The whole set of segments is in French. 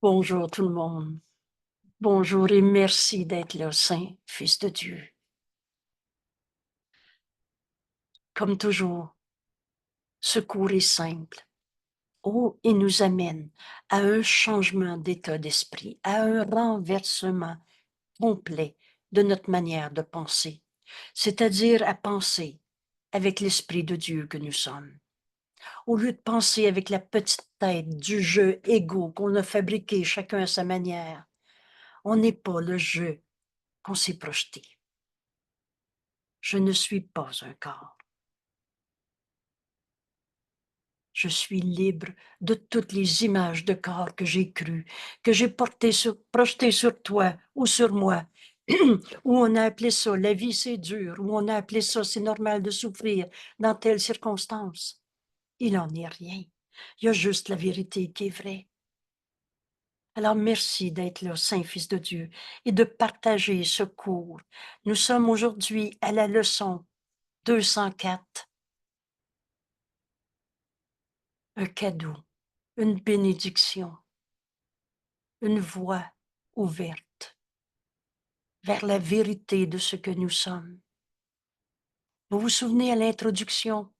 Bonjour tout le monde. Bonjour et merci d'être là, Saint, Fils de Dieu. Comme toujours, ce cours est simple. Oh, il nous amène à un changement d'état d'esprit, à un renversement complet de notre manière de penser, c'est-à-dire à penser avec l'Esprit de Dieu que nous sommes. Au lieu de penser avec la petite tête du jeu égaux qu'on a fabriqué chacun à sa manière, on n'est pas le jeu qu'on s'est projeté. Je ne suis pas un corps. Je suis libre de toutes les images de corps que j'ai crues, que j'ai projetées sur toi ou sur moi, où on a appelé ça la vie c'est dur, où on a appelé ça c'est normal de souffrir dans telles circonstances. Il n'en est rien. Il y a juste la vérité qui est vraie. Alors merci d'être là, Saint-Fils de Dieu, et de partager ce cours. Nous sommes aujourd'hui à la leçon 204. Un cadeau, une bénédiction, une voie ouverte vers la vérité de ce que nous sommes. Vous vous souvenez à l'introduction,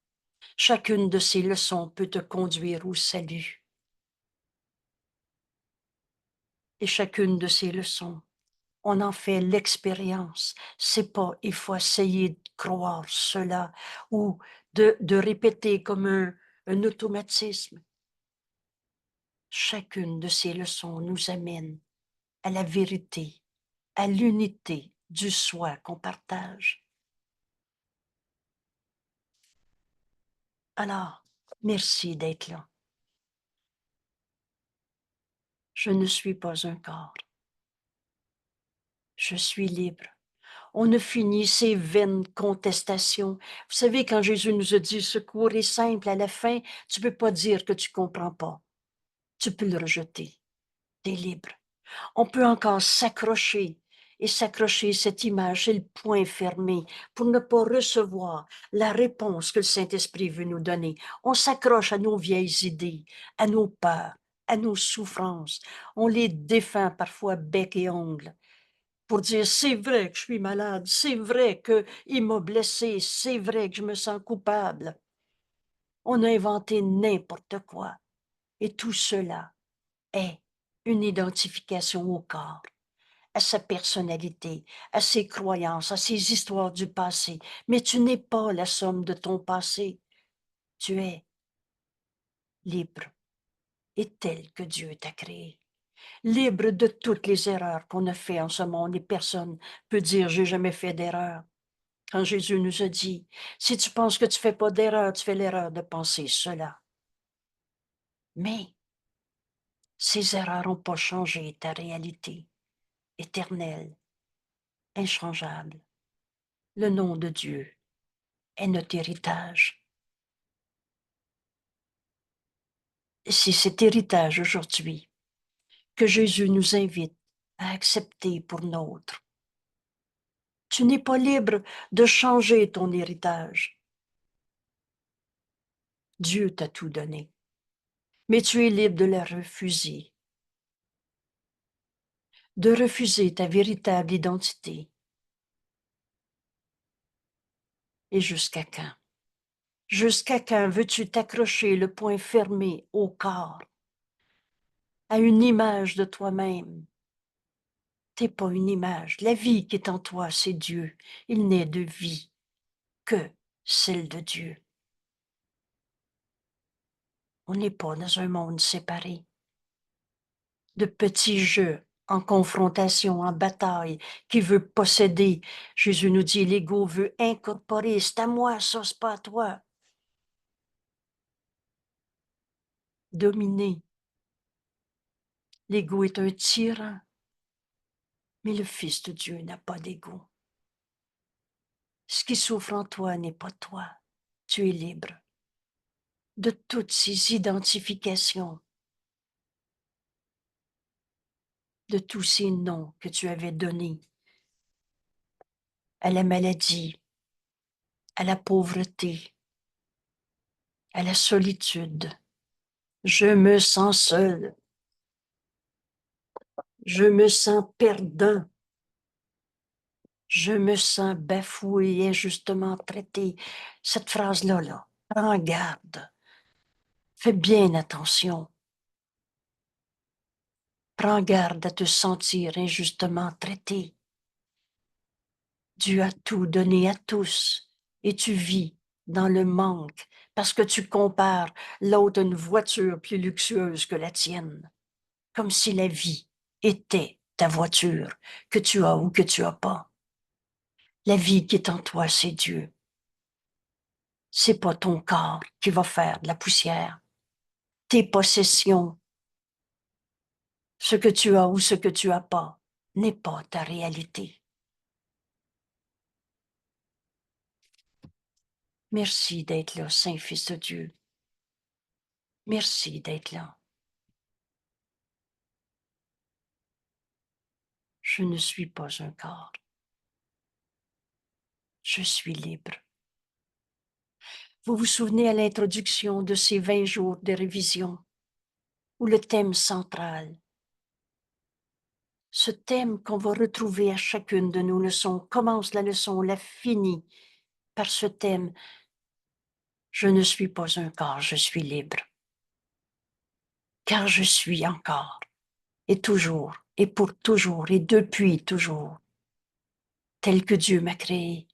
chacune de ces leçons peut te conduire au salut. Et chacune de ces leçons, on en fait l'expérience. C'est pas, il faut essayer de croire cela ou de répéter comme un automatisme. Chacune de ces leçons nous amène à la vérité, à l'unité du soi qu'on partage. Alors, merci d'être là. Je ne suis pas un corps. Je suis libre. On a fini ces vaines contestations. Vous savez, quand Jésus nous a dit « ce cours est simple », à la fin, tu ne peux pas dire que tu ne comprends pas. Tu peux le rejeter. Tu es libre. On peut encore s'accrocher et s'accrocher cette image, c'est le point fermé pour ne pas recevoir la réponse que le Saint-Esprit veut nous donner. On s'accroche à nos vieilles idées, à nos peurs, à nos souffrances. On les défend parfois bec et ongle pour dire c'est vrai que je suis malade, c'est vrai qu'il m'a blessé, c'est vrai que je me sens coupable. On a inventé n'importe quoi et tout cela est une identification au corps, à sa personnalité, à ses croyances, à ses histoires du passé. Mais tu n'es pas la somme de ton passé. Tu es libre et tel que Dieu t'a créé. Libre de toutes les erreurs qu'on a fait en ce monde et personne peut dire j'ai jamais fait d'erreur. Quand Jésus nous a dit, si tu penses que tu fais pas d'erreur, tu fais l'erreur de penser cela. Mais ces erreurs n'ont pas changé ta réalité éternelle, inchangeable. Le nom de Dieu est notre héritage. Et c'est cet héritage aujourd'hui que Jésus nous invite à accepter pour nôtre. Tu n'es pas libre de changer ton héritage. Dieu t'a tout donné, mais tu es libre de le refuser, de refuser ta véritable identité. Et jusqu'à quand? Jusqu'à quand veux-tu t'accrocher le poing fermé au corps, à une image de toi-même? T'es pas une image. La vie qui est en toi, c'est Dieu. Il n'est de vie que celle de Dieu. On n'est pas dans un monde séparé de petits jeux en confrontation, en bataille, qui veut posséder. Jésus nous dit, l'ego veut incorporer, c'est à moi, ça, c'est pas à toi. Dominer. L'ego est un tyran, mais le Fils de Dieu n'a pas d'ego. Ce qui souffre en toi n'est pas toi. Tu es libre de toutes ces identifications, de tous ces noms que tu avais donnés à la maladie, à la pauvreté, à la solitude. Je me sens seul. Je me sens perdant. Je me sens bafoué et injustement traité. Cette phrase-là, là, prends garde. Fais bien attention. Prends garde à te sentir injustement traité. Dieu a tout donné à tous et tu vis dans le manque parce que tu compares l'autre à une voiture plus luxueuse que la tienne, comme si la vie était ta voiture que tu as ou que tu as pas. La vie qui est en toi, c'est Dieu. C'est pas ton corps qui va faire de la poussière. Tes possessions, ce que tu as ou ce que tu as pas, n'est pas ta réalité. Merci d'être là, Saint-Fils de Dieu. Merci d'être là. Je ne suis pas un corps. Je suis libre. Vous vous souvenez à l'introduction de ces 20 jours de révision, où le thème central, ce thème qu'on va retrouver à chacune de nos leçons, commence la leçon, on la finit par ce thème. Je ne suis pas un corps, je suis libre. Car je suis encore, et toujours, et pour toujours, et depuis toujours, tel que Dieu m'a créé.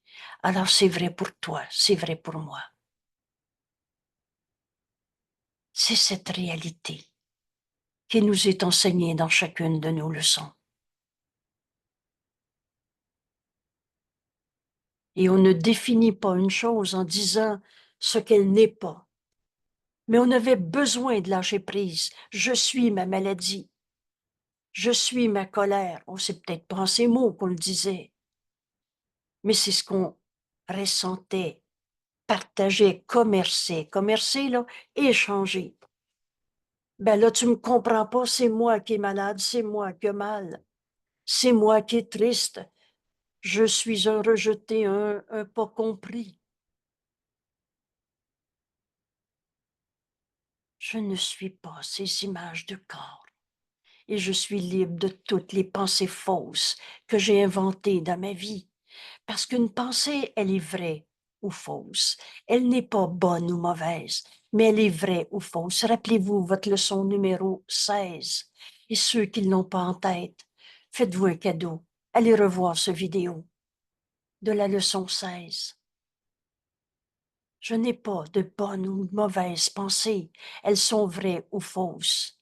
Alors c'est vrai pour toi, c'est vrai pour moi. C'est cette réalité qui nous est enseignée dans chacune de nos leçons. Et on ne définit pas une chose en disant ce qu'elle n'est pas. Mais on avait besoin de lâcher prise. Je suis ma maladie. Je suis ma colère. On sait peut-être pas en ces mots qu'on le disait. Mais c'est ce qu'on ressentait, partageait, commerçait. Commercer, là, échanger. Ben là, tu me comprends pas, c'est moi qui est malade, c'est moi qui ai mal. C'est moi qui est triste. Je suis un rejeté, un pas compris. Je ne suis pas ces images de corps et je suis libre de toutes les pensées fausses que j'ai inventées dans ma vie. Parce qu'une pensée, elle est vraie ou fausse. Elle n'est pas bonne ou mauvaise, mais elle est vraie ou fausse. Rappelez-vous votre leçon numéro 16. Et ceux qui ne l'ont pas en tête, faites-vous un cadeau. Allez revoir ce vidéo de la leçon 16. Je n'ai pas de bonnes ou de mauvaises pensées. Elles sont vraies ou fausses.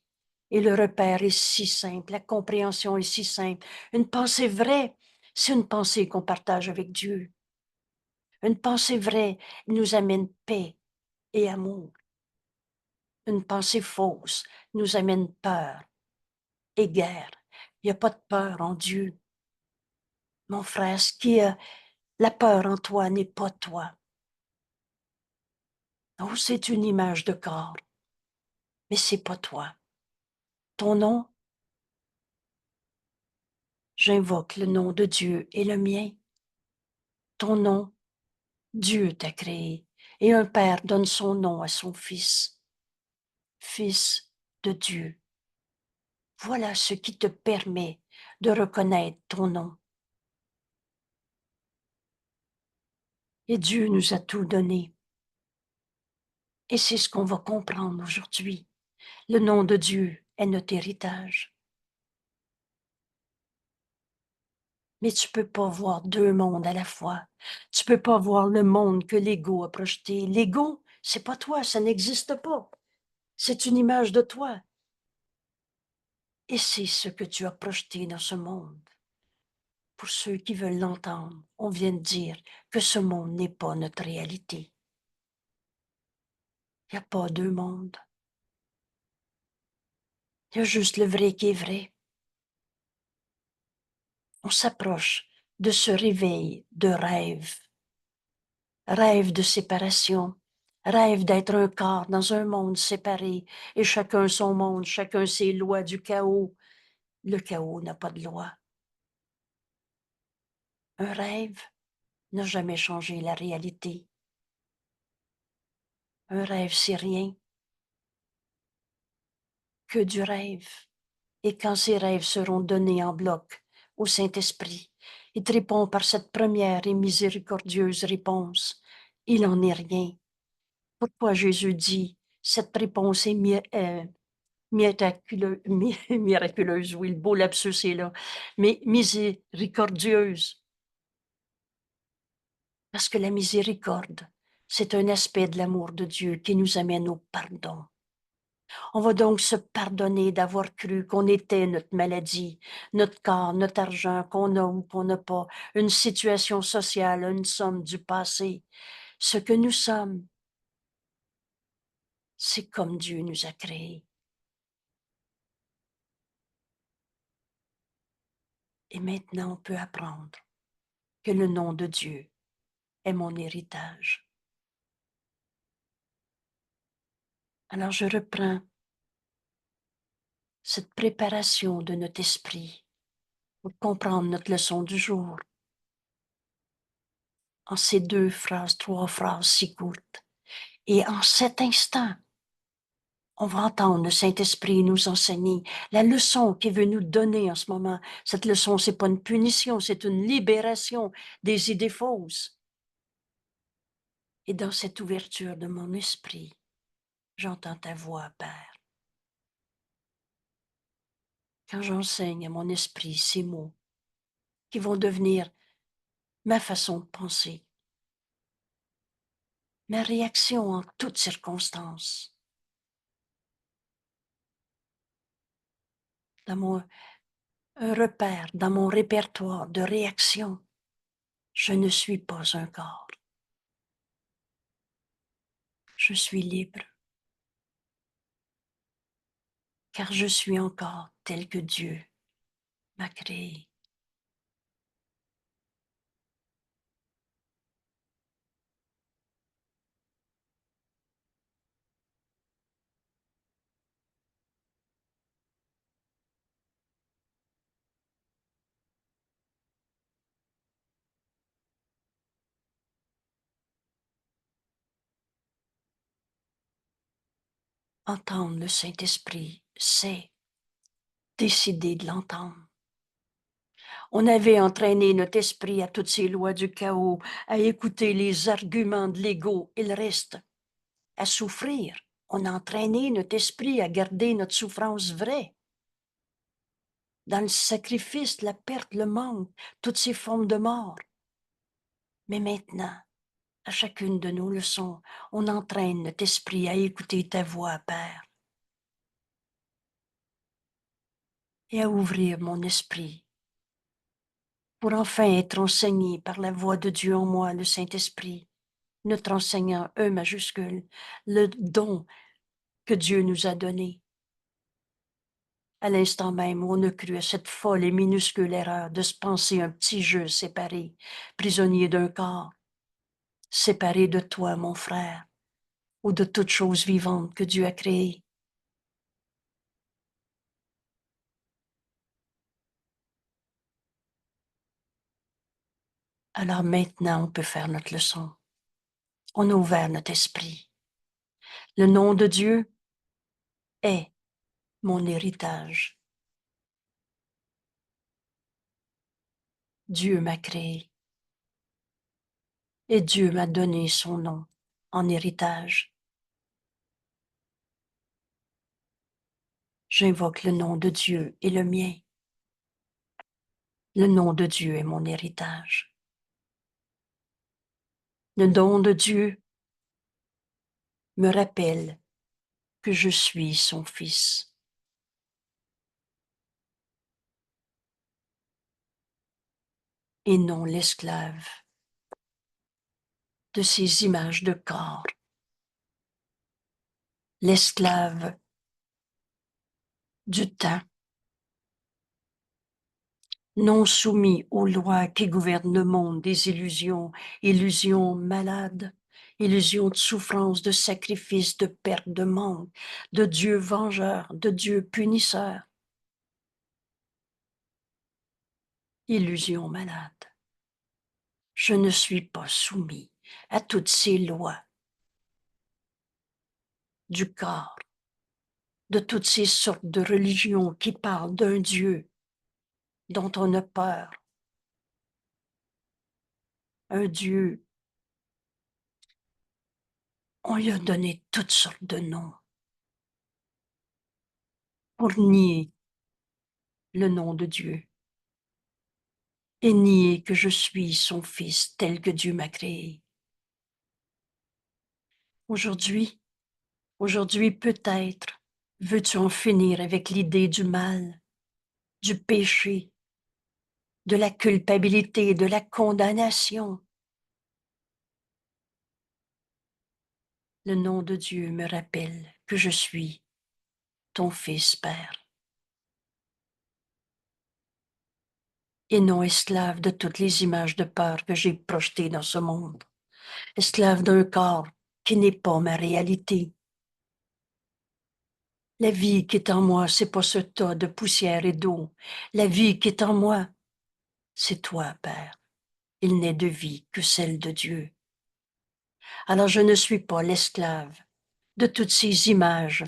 Et le repère est si simple, la compréhension est si simple. Une pensée vraie, c'est une pensée qu'on partage avec Dieu. Une pensée vraie nous amène paix et amour. Une pensée fausse nous amène peur et guerre. Il n'y a pas de peur en Dieu. Mon frère, ce qui a la peur en toi n'est pas toi. Oh, c'est une image de corps, mais c'est pas toi. Ton nom, j'invoque le nom de Dieu et le mien. Ton nom, Dieu t'a créé, et un père donne son nom à son fils. Fils de Dieu. Voilà ce qui te permet de reconnaître ton nom. Et Dieu nous a tout donné. Et c'est ce qu'on va comprendre aujourd'hui. Le nom de Dieu est notre héritage. Mais tu peux pas voir deux mondes à la fois. Tu peux pas voir le monde que l'ego a projeté. L'ego, c'est pas toi, ça n'existe pas. C'est une image de toi. Et c'est ce que tu as projeté dans ce monde. Pour ceux qui veulent l'entendre, on vient de dire que ce monde n'est pas notre réalité. Il n'y a pas deux mondes. Il y a juste le vrai qui est vrai. On s'approche de ce réveil de rêve. Rêve de séparation. Rêve d'être un corps dans un monde séparé et chacun son monde, chacun ses lois du chaos. Le chaos n'a pas de loi. Un rêve n'a jamais changé la réalité. Un rêve, c'est rien que du rêve. Et quand ces rêves seront donnés en bloc au Saint-Esprit, il te répond par cette première et miséricordieuse réponse. Il n'en est rien. Pourquoi Jésus dit, cette réponse est miraculeuse, oui, le beau lapsus est là, mais miséricordieuse. Parce que la miséricorde, c'est un aspect de l'amour de Dieu qui nous amène au pardon. On va donc se pardonner d'avoir cru qu'on était notre maladie, notre corps, notre argent, qu'on a ou qu'on n'a pas, une situation sociale, une somme du passé. Ce que nous sommes, c'est comme Dieu nous a créés. Et maintenant, on peut apprendre que le nom de Dieu est mon héritage. Alors je reprends cette préparation de notre esprit pour comprendre notre leçon du jour en ces 2 phrases, 3 phrases si courtes. Et en cet instant, on va entendre le Saint-Esprit nous enseigner la leçon qu'il veut nous donner en ce moment. Cette leçon, c'est pas une punition, c'est une libération des idées fausses. Et dans cette ouverture de mon esprit, j'entends ta voix, Père. Quand j'enseigne à mon esprit ces mots qui vont devenir ma façon de penser, ma réaction en toutes circonstances, dans un repère, dans mon répertoire de réaction, je ne suis pas un corps. Je suis libre, car je suis encore tel que Dieu m'a créé. Entendre le Saint-Esprit, c'est décider de l'entendre. On avait entraîné notre esprit à toutes ces lois du chaos, à écouter les arguments de l'ego et le reste, à souffrir. On a entraîné notre esprit à garder notre souffrance vraie. Dans le sacrifice, la perte, le manque, toutes ces formes de mort. Mais maintenant, à chacune de nos leçons, on entraîne notre esprit à écouter ta voix, Père, et à ouvrir mon esprit pour enfin être enseigné par la voix de Dieu en moi, le Saint-Esprit, notre enseignant, E majuscule, le don que Dieu nous a donné. À l'instant même où on a cru à cette folle et minuscule erreur de se penser un petit jeu séparé, prisonnier d'un corps, séparé de toi, mon frère, ou de toute chose vivante que Dieu a créée. Alors maintenant, on peut faire notre leçon. On a ouvert notre esprit. Le nom de Dieu est mon héritage. Dieu m'a créé et Dieu m'a donné son nom en héritage. J'invoque le nom de Dieu et le mien. Le nom de Dieu est mon héritage. Le nom de Dieu me rappelle que je suis son fils. Et non l'esclave de ces images de corps, l'esclave du temps, non soumis aux lois qui gouvernent le monde des illusions, illusions malades, illusions de souffrance, de sacrifice, de perte, de manque, de Dieu vengeur, de Dieu punisseur. Illusions malades. Je ne suis pas soumis à toutes ces lois du corps, de toutes ces sortes de religions qui parlent d'un Dieu dont on a peur, un Dieu, on lui a donné toutes sortes de noms pour nier le nom de Dieu et nier que je suis son fils tel que Dieu m'a créé. Aujourd'hui peut-être, veux-tu en finir avec l'idée du mal, du péché, de la culpabilité, de la condamnation. Le nom de Dieu me rappelle que je suis ton fils, Père, et non esclave de toutes les images de peur que j'ai projetées dans ce monde, esclave d'un corps qui n'est pas ma réalité. La vie qui est en moi, c'est pas ce tas de poussière et d'eau. La vie qui est en moi, c'est toi, Père. Il n'est de vie que celle de Dieu. Alors je ne suis pas l'esclave de toutes ces images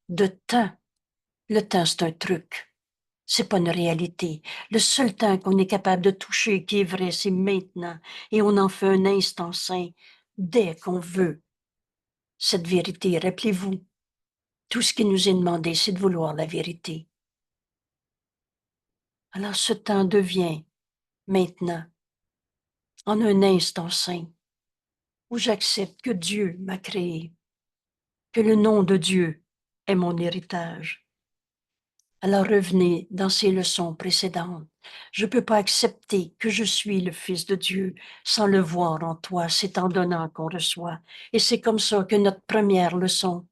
de temps. Le temps, c'est un truc. C'est pas une réalité. Le seul temps qu'on est capable de toucher qui est vrai, c'est maintenant. Et on en fait un instant saint dès qu'on veut. Cette vérité, rappelez-vous, tout ce qui nous est demandé, c'est de vouloir la vérité. Alors ce temps devient, maintenant, en un instant saint, où j'accepte que Dieu m'a créé, que le nom de Dieu est mon héritage. Alors revenez dans ces leçons précédentes. Je ne peux pas accepter que je suis le Fils de Dieu sans le voir en toi. C'est en donnant qu'on reçoit. Et c'est comme ça que notre première leçon,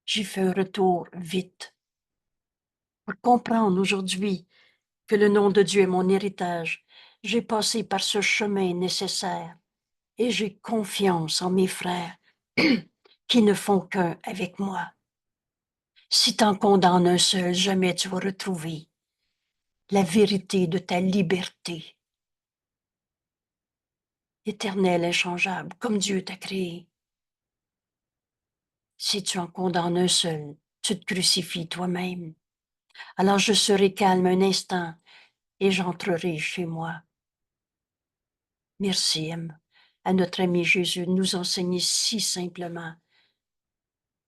j'ai fait un retour vite pour comprendre aujourd'hui que le nom de Dieu est mon héritage. J'ai passé par ce chemin nécessaire et j'ai confiance en mes frères qui ne font qu'un avec moi. Si t'en condamnes un seul, jamais tu vas retrouver la vérité de ta liberté, éternelle, inchangeable, comme Dieu t'a créé. Si tu en condamnes un seul, tu te crucifies toi-même. Alors je serai calme un instant et j'entrerai chez moi. Merci, M, à notre ami Jésus de nous enseigner si simplement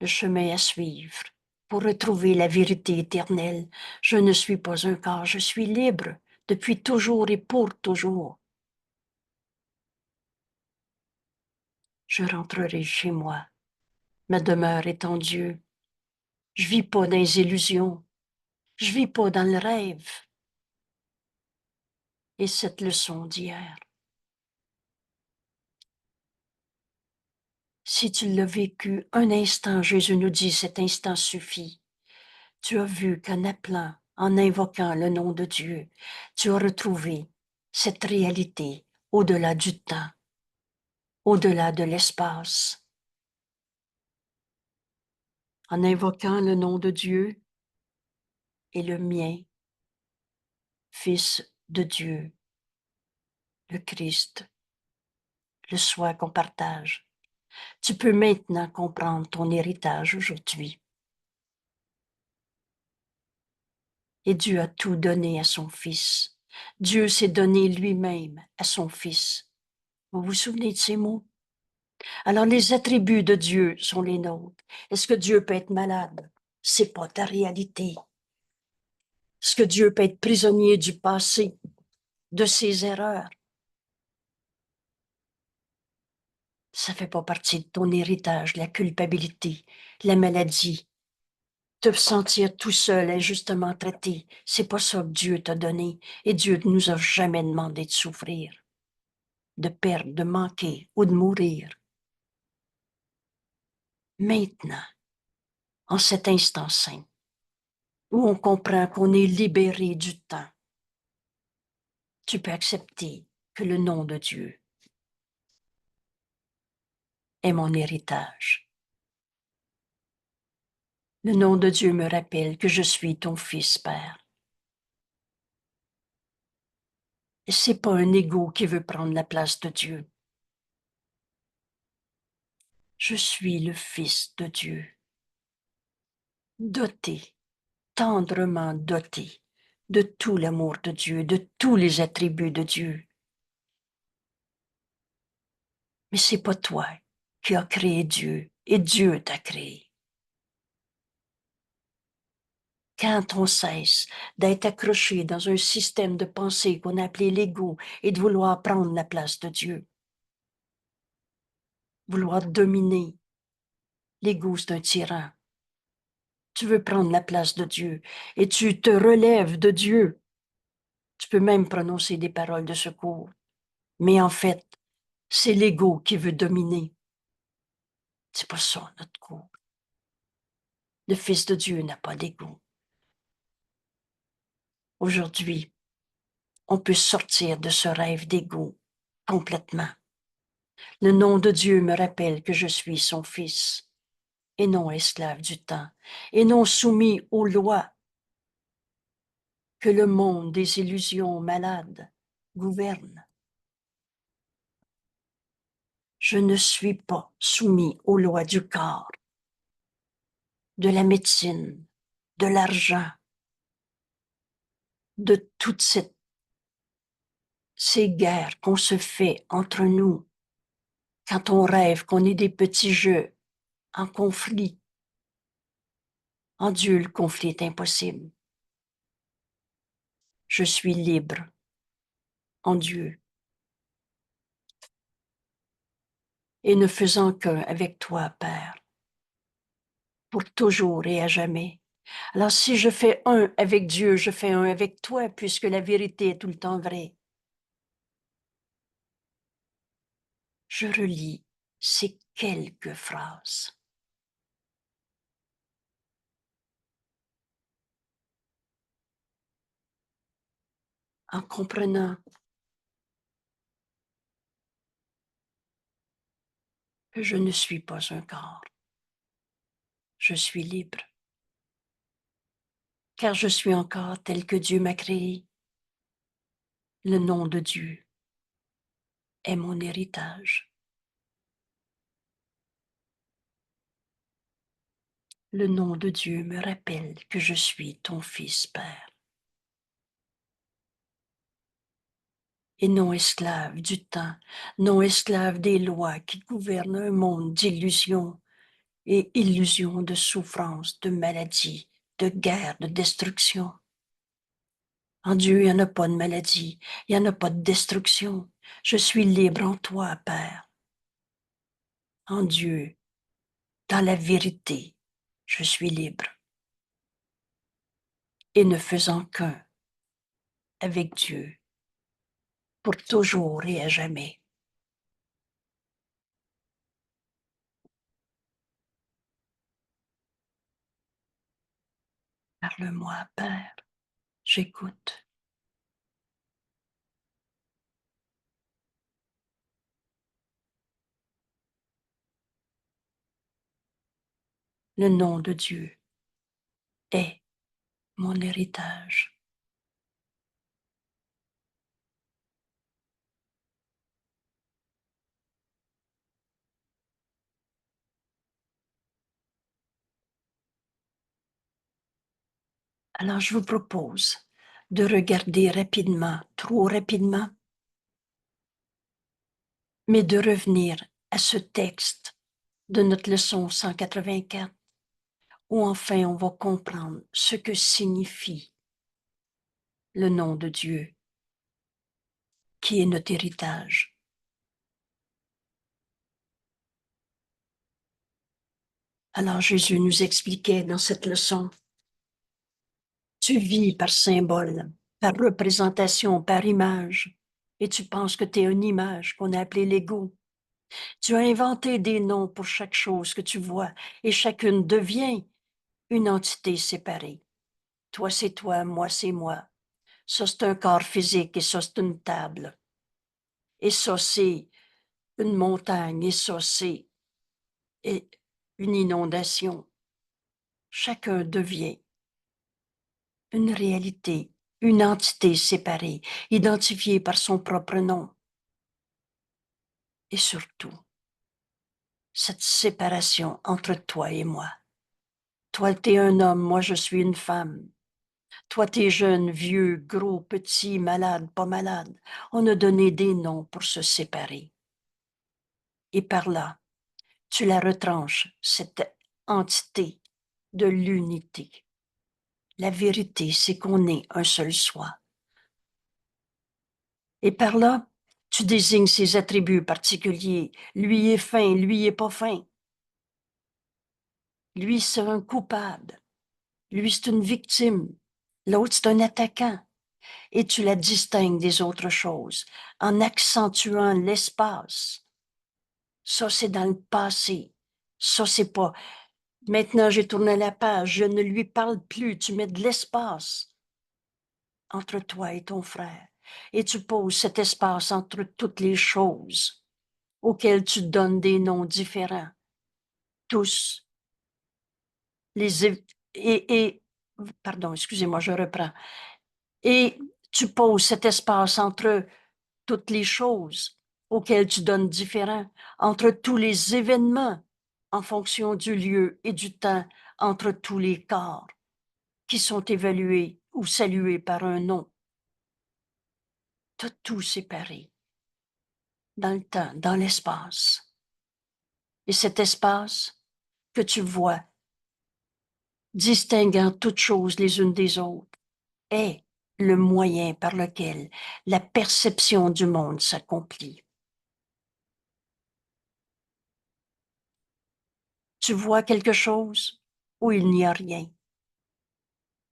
le chemin à suivre pour retrouver la vérité éternelle. Je ne suis pas un corps, je suis libre depuis toujours et pour toujours. Je rentrerai chez moi. Ma demeure est en Dieu. Je vis pas dans les illusions. Je vis pas dans le rêve. Et cette leçon d'hier, si tu l'as vécu un instant, Jésus nous dit, cet instant suffit. Tu as vu qu'en appelant, en invoquant le nom de Dieu, tu as retrouvé cette réalité au-delà du temps, au-delà de l'espace. En invoquant le nom de Dieu et le mien, Fils de Dieu, le Christ, le soi qu'on partage. Tu peux maintenant comprendre ton héritage aujourd'hui. Et Dieu a tout donné à son Fils. Dieu s'est donné lui-même à son Fils. Vous vous souvenez de ces mots? Alors les attributs de Dieu sont les nôtres. Est-ce que Dieu peut être malade? C'est pas ta réalité. Est-ce que Dieu peut être prisonnier du passé, de ses erreurs? Ça fait pas partie de ton héritage, la culpabilité, la maladie. Te sentir tout seul, injustement traité, c'est pas ça que Dieu t'a donné. Et Dieu ne nous a jamais demandé de souffrir, de perdre, de manquer ou de mourir. Maintenant, en cet instant saint, où on comprend qu'on est libéré du temps, tu peux accepter que le nom de Dieu est mon héritage. Le nom de Dieu me rappelle que je suis ton fils, Père. Et c'est pas un ego qui veut prendre la place de Dieu. Je suis le fils de Dieu. doté, tendrement doté de tout l'amour de Dieu, de tous les attributs de Dieu. Mais c'est pas toi qui as créé Dieu et Dieu t'a créé. Quand on cesse d'être accroché dans un système de pensée qu'on a appelé l'ego et de vouloir prendre la place de Dieu, vouloir dominer, l'ego c'est un tyran. Tu veux prendre la place de Dieu et tu te relèves de Dieu. Tu peux même prononcer des paroles de secours. Mais en fait, c'est l'ego qui veut dominer. C'est pas ça notre coup. Le Fils de Dieu n'a pas d'ego. Aujourd'hui, on peut sortir de ce rêve d'ego complètement. Le nom de Dieu me rappelle que je suis son fils et non esclave du temps et non soumis aux lois que le monde des illusions malades gouverne. Je ne suis pas soumis aux lois du corps, de la médecine, de l'argent, de toutes ces guerres qu'on se fait entre nous quand on rêve qu'on est des petits jeux en conflit. En Dieu, le conflit est impossible. Je suis libre en Dieu et ne faisant qu'un avec toi, Père, pour toujours et à jamais. Alors si je fais un avec Dieu, je fais un avec toi, puisque la vérité est tout le temps vraie. Je relis ces quelques phrases. En comprenant que je ne suis pas un corps, je suis libre, car je suis encore tel que Dieu m'a créé. Le nom de Dieu est mon héritage. Le nom de Dieu me rappelle que je suis ton fils, Père, et non esclave du temps, non esclave des lois qui gouvernent un monde d'illusions et illusions de souffrance, de maladie, de guerre, de destruction. En Dieu, il n'y en a pas de maladie, il n'y en a pas de destruction. Je suis libre en toi, Père. En Dieu, dans la vérité, je suis libre. Et ne faisant qu'un avec Dieu, pour toujours et à jamais. Parle-moi, Père, j'écoute. Le nom de Dieu est mon héritage. Alors je vous propose de regarder rapidement, trop rapidement, mais de revenir à ce texte de notre leçon 184, où enfin on va comprendre ce que signifie le nom de Dieu, qui est notre héritage. Alors Jésus nous expliquait dans cette leçon, tu vis par symbole, par représentation, par image, et tu penses que tu es une image qu'on a appelée l'ego. Tu as inventé des noms pour chaque chose que tu vois, et chacune devient une entité séparée. Toi, c'est toi, moi, c'est moi. Ça, c'est un corps physique, et ça, c'est une table. Et ça, c'est une montagne, et ça, c'est une inondation. Chacun devient une réalité, une entité séparée, identifiée par son propre nom. Et surtout, cette séparation entre toi et moi, Toi, t'es un homme, moi, je suis une femme. Toi, t'es jeune, vieux, gros, petit, malade, pas malade. On a donné des noms pour se séparer. Et par là, tu la retranches, cette entité de l'unité. La vérité, c'est qu'on est un seul soi. Et par là, tu désignes ses attributs particuliers. Lui est fin, lui est pas fin. Lui, c'est un coupable. Lui, c'est une victime. L'autre, c'est un attaquant. Et tu la distingues des autres choses en accentuant l'espace. Ça, c'est dans le passé. Ça, c'est pas. Maintenant, j'ai tourné la page. Je ne lui parle plus. Tu mets de l'espace entre toi et ton frère. Et tu poses cet espace entre toutes les choses auxquelles tu donnes des noms différents. Tous. Les, pardon, excusez-moi, je reprends. Et tu poses cet espace entre toutes les choses auxquelles tu donnes différents, entre tous les événements en fonction du lieu et du temps, entre tous les corps qui sont évalués ou salués par un nom. Tu as tout séparé dans le temps, dans l'espace. Et cet espace que tu vois, distinguant toutes choses les unes des autres, est le moyen par lequel la perception du monde s'accomplit. Tu vois quelque chose où il n'y a rien.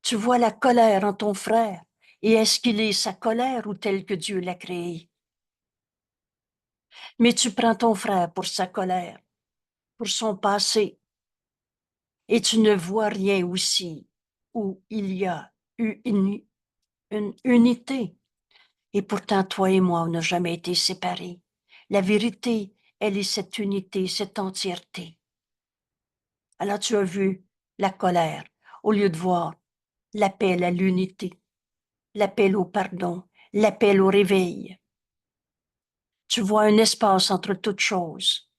Tu vois la colère en ton frère, et est-ce qu'il est sa colère ou tel que Dieu l'a créé? Mais tu prends ton frère pour sa colère, pour son passé, et tu ne vois rien aussi où il y a eu une unité. Et pourtant, toi et moi, on n'a jamais été séparés. La vérité, elle est cette unité, cette entièreté. Alors tu as vu la colère au lieu de voir l'appel à l'unité, l'appel au pardon, l'appel au réveil. Tu vois un espace entre toutes choses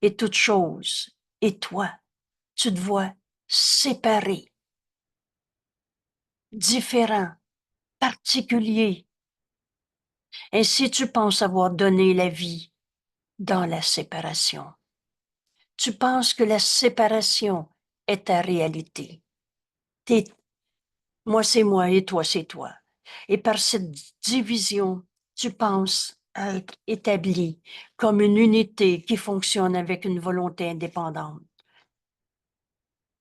et toute chose et toi. Tu te vois séparé, différent, particulier. Ainsi tu penses avoir donné la vie dans la séparation. Tu penses que la séparation est ta réalité. T'es, moi c'est moi et toi c'est toi. Et par cette division, tu penses être établi comme une unité qui fonctionne avec une volonté indépendante.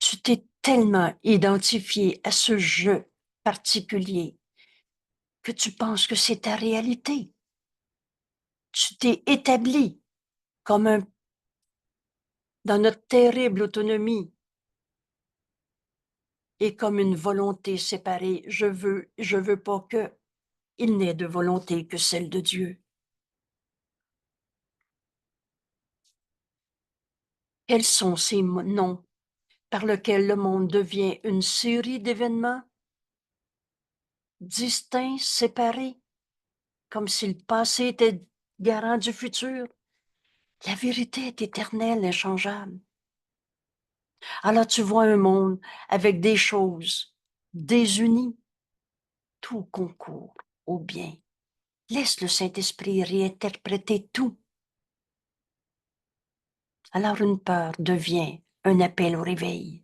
Tu t'es tellement identifié à ce jeu particulier que tu penses que c'est ta réalité. Tu t'es établi comme un, dans notre terrible autonomie et comme une volonté séparée. Je veux pas que il n'ait de volonté que celle de Dieu. Quels sont ces noms par lesquels le monde devient une série d'événements distincts, séparés, comme si le passé était garant du futur? La vérité est éternelle, inchangeable. Alors tu vois un monde avec des choses désunies. Tout concourt au bien. Laisse le Saint-Esprit réinterpréter tout. Alors une peur devient un appel au réveil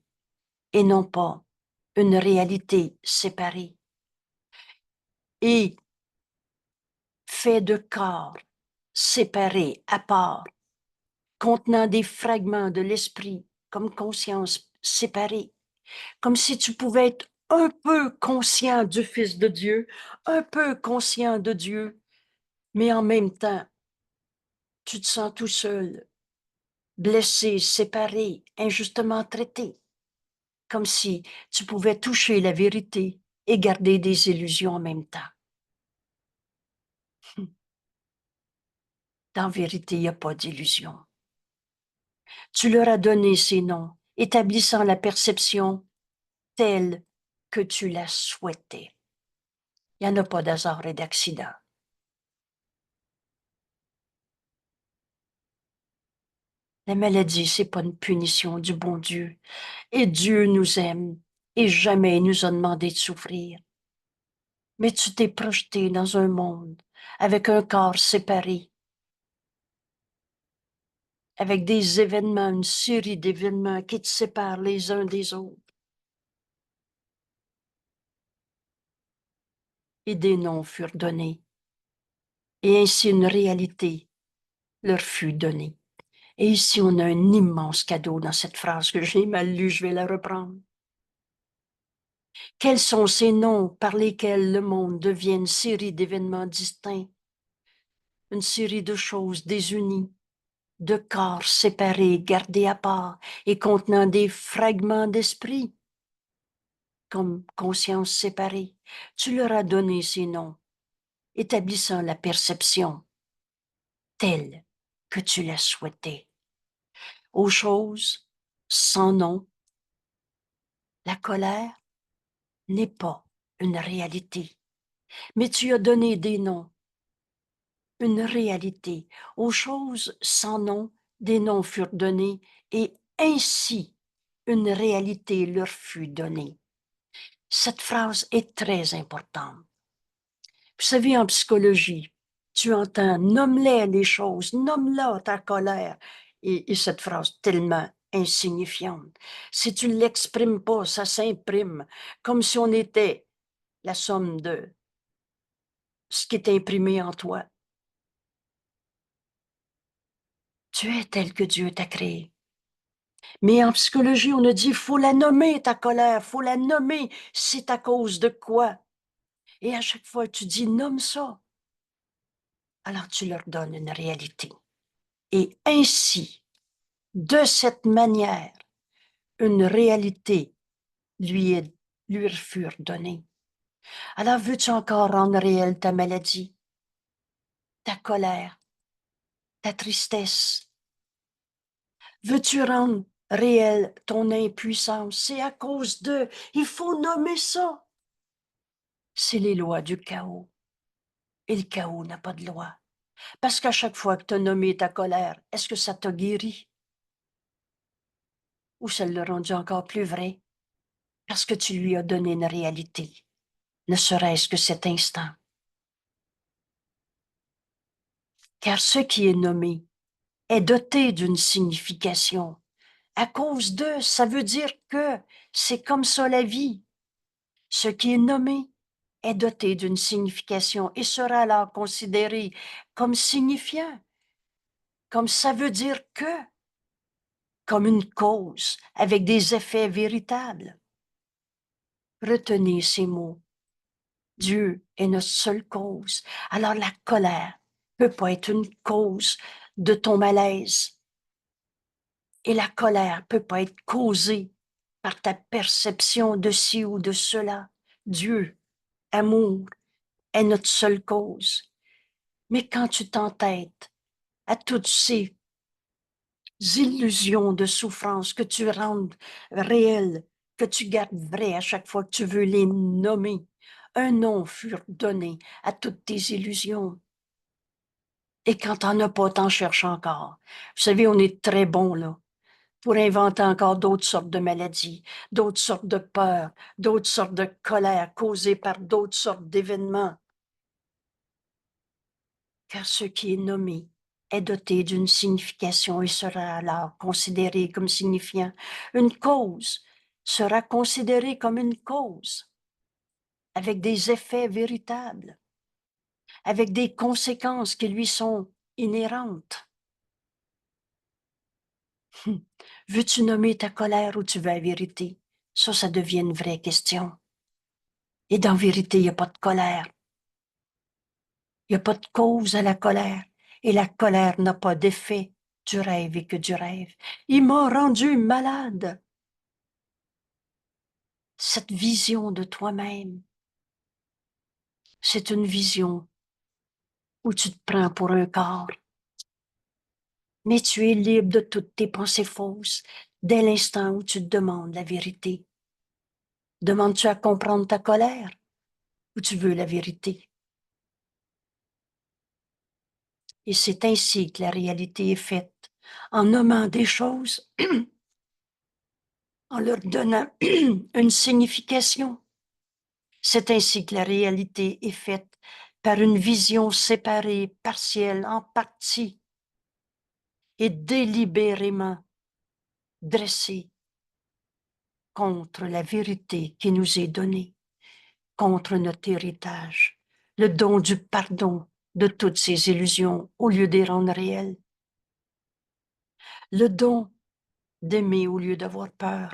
et non pas une réalité séparée. Et fait de corps séparés, à part, contenant des fragments de l'esprit comme conscience séparée, comme si tu pouvais être un peu conscient du Fils de Dieu, un peu conscient de Dieu, mais en même temps, tu te sens tout seul, blessé, séparé, injustement traité, comme si tu pouvais toucher la vérité et garder des illusions en même temps. En vérité, il n'y a pas d'illusion. Tu leur as donné ces noms, établissant la perception telle que tu la souhaitais. Il n'y en a pas d'hasard et d'accident. '« La maladie, c'est pas une punition du bon Dieu. Et Dieu nous aime et jamais il nous a demandé de souffrir. Mais tu t'es projeté dans un monde avec un corps séparé, avec des événements, une série d'événements qui te séparent les uns des autres. Et des noms furent donnés. Et ainsi une réalité leur fut donnée. Et ici, on a un immense cadeau dans cette phrase que j'ai mal lue, je vais la reprendre. Quels sont ces noms par lesquels le monde devient une série d'événements distincts, une série de choses désunies, de corps séparés, gardés à part et contenant des fragments d'esprit, comme conscience séparée. Tu leur as donné ces noms, établissant la perception telle que tu l'as souhaitée. Aux choses sans nom, la colère n'est pas une réalité, mais tu as donné des noms, une réalité. Aux choses sans nom, des noms furent donnés et ainsi une réalité leur fut donnée. Cette phrase est très importante. Vous savez, en psychologie, tu entends « nomme-les choses, nomme-la ta colère ». Et cette phrase tellement insignifiante. Si tu ne l'exprimes pas, ça s'imprime comme si on était la somme de ce qui est imprimé en toi. Tu es tel que Dieu t'a créé. Mais en psychologie, on a dit, faut la nommer ta colère, faut la nommer, c'est à cause de quoi? Et à chaque fois, tu dis, nomme ça. Alors tu leur donnes une réalité. Et ainsi, de cette manière, une réalité lui furent données. Alors veux-tu encore rendre réelle ta maladie, ta colère, ta tristesse? Veux-tu rendre réelle ton impuissance? C'est à cause de, il faut nommer ça. C'est les lois du chaos. Et le chaos n'a pas de loi. Parce qu'à chaque fois que tu as nommé ta colère, est-ce que ça t'a guéri? Ou ça l'a rendu encore plus vrai? Parce que tu lui as donné une réalité, ne serait-ce que cet instant. Car ce qui est nommé est doté d'une signification. À cause de, ça veut dire que c'est comme ça la vie. Ce qui est nommé est doté d'une signification et sera alors considéré comme signifiant, comme ça veut dire que, comme une cause avec des effets véritables. Retenez ces mots. Dieu est notre seule cause. Alors la colère peut pas être une cause de ton malaise. Et la colère peut pas être causée par ta perception de ci ou de cela. Dieu, amour, est notre seule cause. Mais quand tu t'entêtes à toutes ces illusions de souffrance que tu rends réelles, que tu gardes vraies à chaque fois que tu veux les nommer, un nom fut donné à toutes tes illusions. Et quand t'en as pas, t'en cherches encore. Vous savez, on est très bon, là, pour inventer encore d'autres sortes de maladies, d'autres sortes de peurs, d'autres sortes de colères causées par d'autres sortes d'événements. Car ce qui est nommé est doté d'une signification et sera alors considéré comme signifiant. Une cause sera considérée comme une cause, avec des effets véritables, avec des conséquences qui lui sont inhérentes. Veux-tu nommer ta colère ou tu veux la vérité? Ça devient une vraie question. Et dans vérité, il n'y a pas de colère. Il n'y a pas de cause à la colère. Et la colère n'a pas d'effet du rêve et que du rêve. Il m'a rendu malade. Cette vision de toi-même, c'est une vision où tu te prends pour un corps. Mais tu es libre de toutes tes pensées fausses dès l'instant où tu te demandes la vérité. Demandes-tu à comprendre ta colère ou tu veux la vérité? Et c'est ainsi que la réalité est faite. en nommant des choses, en leur donnant une signification. C'est ainsi que la réalité est faite par une vision séparée, partielle, en partie, et délibérément dressée contre la vérité qui nous est donnée, contre notre héritage, le don du pardon de toutes ces illusions au lieu de les rendre réelles, le don d'aimer au lieu d'avoir peur,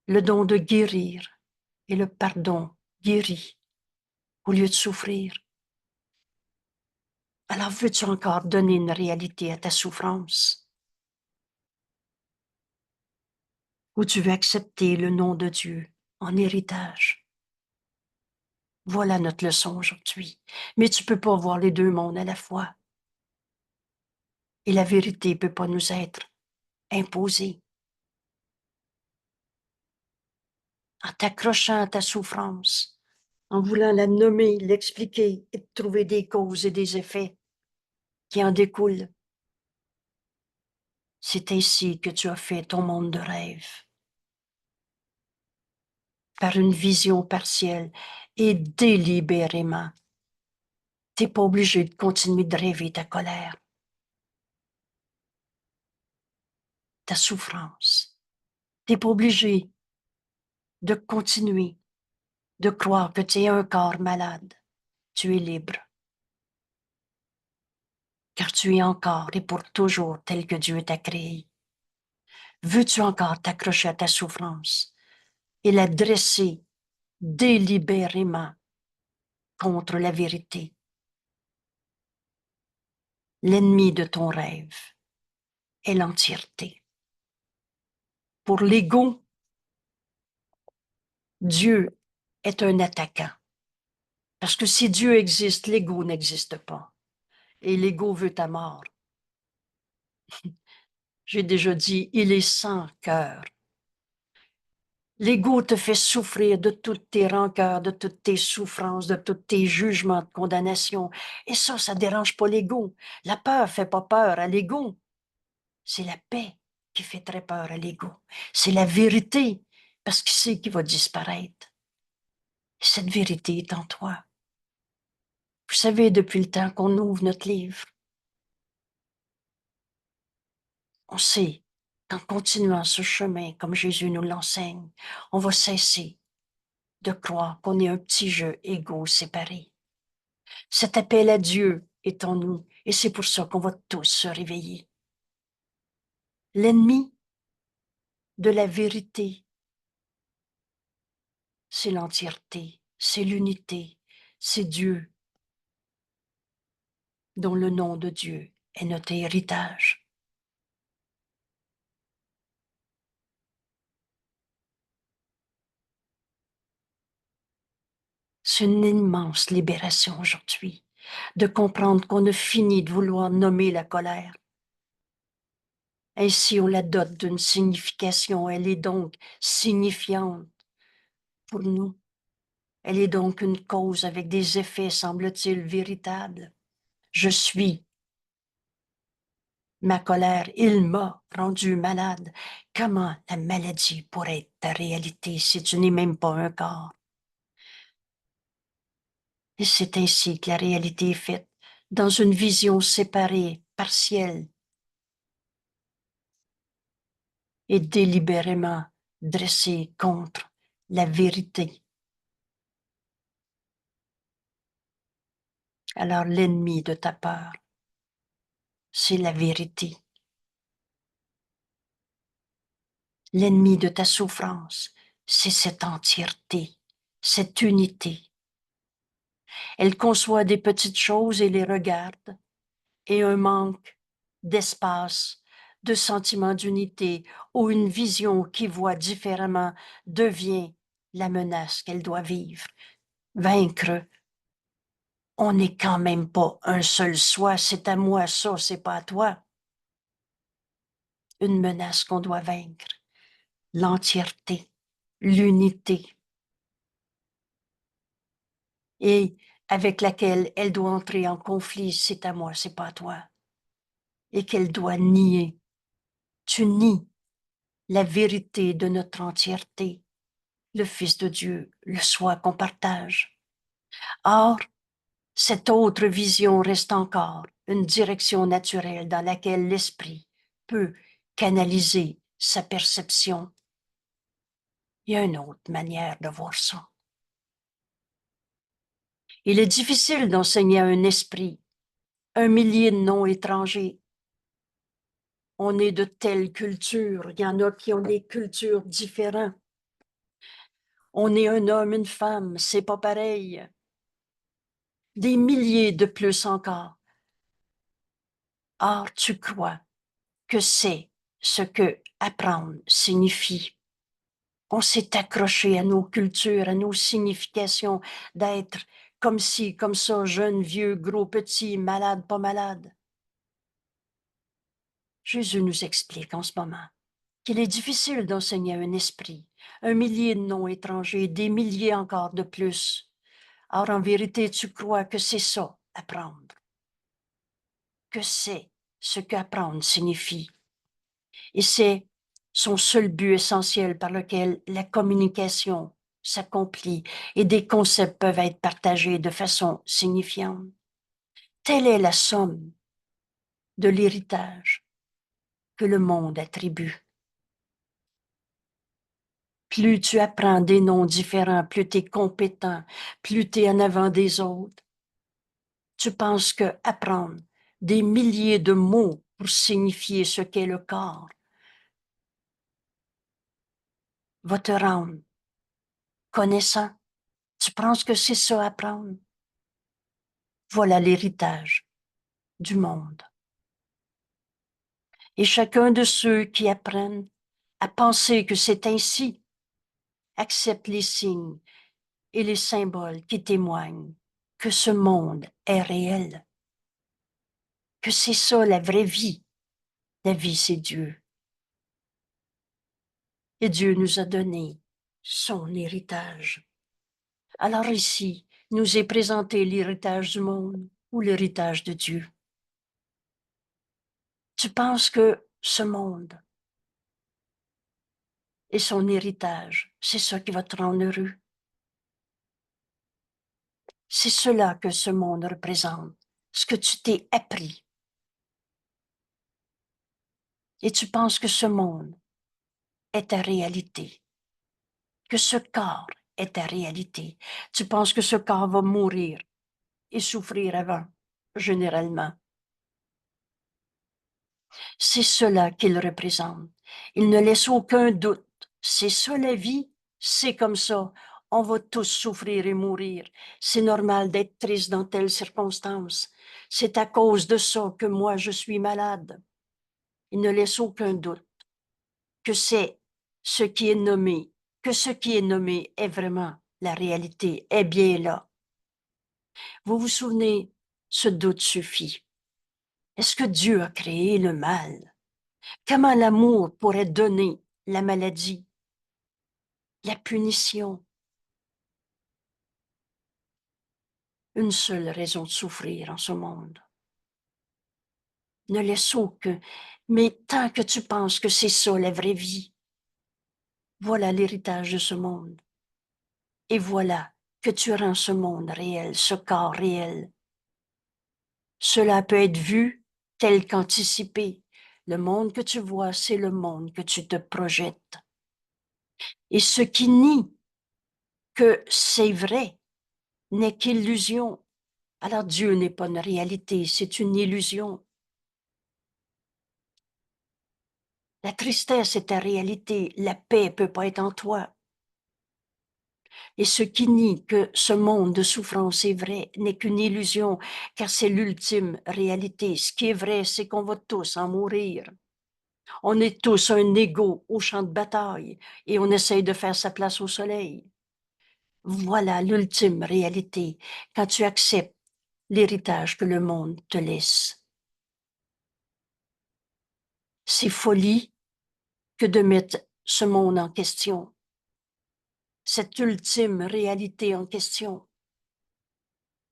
le don de guérir et le pardon guérit au lieu de souffrir. Alors veux-tu encore donner une réalité à ta souffrance? Ou tu veux accepter le nom de Dieu en héritage? Voilà notre leçon aujourd'hui. Mais tu ne peux pas voir les deux mondes à la fois. Et la vérité ne peut pas nous être imposée. En t'accrochant à ta souffrance, en voulant la nommer, l'expliquer et trouver des causes et des effets qui en découlent, c'est ainsi que tu as fait ton monde de rêve, par une vision partielle et délibérément. Tu n'es pas obligé de continuer de rêver ta colère, ta souffrance. Tu n'es pas obligé de continuer de croire que tu es un corps malade. Tu es libre, car tu es encore et pour toujours tel que Dieu t'a créé. Veux-tu encore t'accrocher à ta souffrance et la dresser délibérément contre la vérité? L'ennemi de ton rêve est l'entièreté. Pour l'ego, Dieu est un attaquant. Parce que si Dieu existe, l'ego n'existe pas. Et l'ego veut ta mort. J'ai déjà dit, il est sans cœur. L'ego te fait souffrir de toutes tes rancœurs, de toutes tes souffrances, de tous tes jugements de condamnation. Et ça dérange pas l'ego. La peur fait pas peur à l'ego. C'est la paix qui fait très peur à l'ego. C'est la vérité, parce qu'il sait qu'il va disparaître. Et cette vérité est en toi. Vous savez, depuis le temps qu'on ouvre notre livre, on sait qu'en continuant ce chemin comme Jésus nous l'enseigne, on va cesser de croire qu'on est un petit jeu égaux séparé. Cet appel à Dieu est en nous et c'est pour ça qu'on va tous se réveiller. L'ennemi de la vérité, c'est l'entièreté, c'est l'unité, c'est Dieu, dont le nom de Dieu est notre héritage. C'est une immense libération aujourd'hui de comprendre qu'on a fini de vouloir nommer la colère. Ainsi, on la dote d'une signification. Elle est donc signifiante pour nous. Elle est donc une cause avec des effets, semble-t-il, véritables. Je suis ma colère. Il m'a rendu malade. Comment la maladie pourrait être ta réalité si tu n'es même pas un corps? Et c'est ainsi que la réalité est faite, dans une vision séparée, partielle et délibérément dressée contre la vérité. Alors l'ennemi de ta peur, c'est la vérité. L'ennemi de ta souffrance, c'est cette entièreté, cette unité. Elle conçoit des petites choses et les regarde, et un manque d'espace, de sentiment d'unité ou une vision qui voit différemment devient la menace qu'elle doit vivre. Vaincre, on n'est quand même pas un seul soi, c'est à moi ça, c'est pas à toi. Une menace qu'on doit vaincre, l'entièreté, l'unité, et avec laquelle elle doit entrer en conflit, c'est à moi, c'est pas à toi. et qu'elle doit nier. Tu nies la vérité de notre entièreté, le Fils de Dieu, le soi qu'on partage. Or, cette autre vision reste encore une direction naturelle dans laquelle l'esprit peut canaliser sa perception. Il y a une autre manière de voir ça. Il est difficile d'enseigner à un esprit un millier de noms étrangers. On est de telles cultures, il y en a qui ont des cultures différentes. On est un homme, une femme, c'est pas pareil. Des milliers de plus encore. Or, tu crois que c'est ce que apprendre signifie. On s'est accroché à nos cultures, à nos significations d'être comme ci, comme ça, jeune, vieux, gros, petit, malade, pas malade. Jésus nous explique en ce moment qu'il est difficile d'enseigner à un esprit un millier de noms étrangers, des milliers encore de plus. Or, en vérité, tu crois que c'est ça, apprendre, que c'est ce qu'apprendre signifie. Et c'est son seul but essentiel par lequel la communication s'accomplit et des concepts peuvent être partagés de façon signifiante. Telle est la somme de l'héritage que le monde attribue. Plus tu apprends des noms différents, plus tu es compétent, plus tu es en avant des autres. Tu penses que apprendre des milliers de mots pour signifier ce qu'est le corps va te rendre connaissant. Tu penses que c'est ça apprendre? Voilà l'héritage du monde. Et chacun de ceux qui apprennent à penser que c'est ainsi accepte les signes et les symboles qui témoignent que ce monde est réel, que c'est ça la vraie vie. La vie, c'est Dieu. Et Dieu nous a donné son héritage. Alors ici, nous est présenté l'héritage du monde ou l'héritage de Dieu. Tu penses que ce monde et son héritage, c'est ça qui va te rendre heureux. C'est cela que ce monde représente, ce que tu t'es appris. Et tu penses que ce monde est ta réalité, que ce corps est ta réalité. Tu penses que ce corps va mourir et souffrir avant, généralement. C'est cela qu'il représente. Il ne laisse aucun doute. C'est ça la vie, c'est comme ça. On va tous souffrir et mourir. C'est normal d'être triste dans telles circonstances. C'est à cause de ça que moi je suis malade. Il ne laisse aucun doute que c'est ce qui est nommé, que ce qui est nommé est vraiment la réalité, est bien là. Vous vous souvenez, ce doute suffit. Est-ce que Dieu a créé le mal? Comment l'amour pourrait donner la maladie, la punition? Une seule raison de souffrir en ce monde. Ne laisse aucun, mais tant que tu penses que c'est ça la vraie vie, voilà l'héritage de ce monde. Et voilà que tu rends ce monde réel, ce corps réel. Cela peut être vu tel qu'anticipé. Le monde que tu vois, c'est le monde que tu te projettes. Et ce qui nie que c'est vrai n'est qu'illusion. Alors Dieu n'est pas une réalité, c'est une illusion. La tristesse est ta réalité, la paix peut pas être en toi. Et ce qui nie que ce monde de souffrance est vrai n'est qu'une illusion, car c'est l'ultime réalité. Ce qui est vrai, c'est qu'on va tous en mourir. On est tous un égo au champ de bataille et on essaye de faire sa place au soleil. Voilà l'ultime réalité quand tu acceptes l'héritage que le monde te laisse. C'est folie que de mettre ce monde en question, cette ultime réalité en question.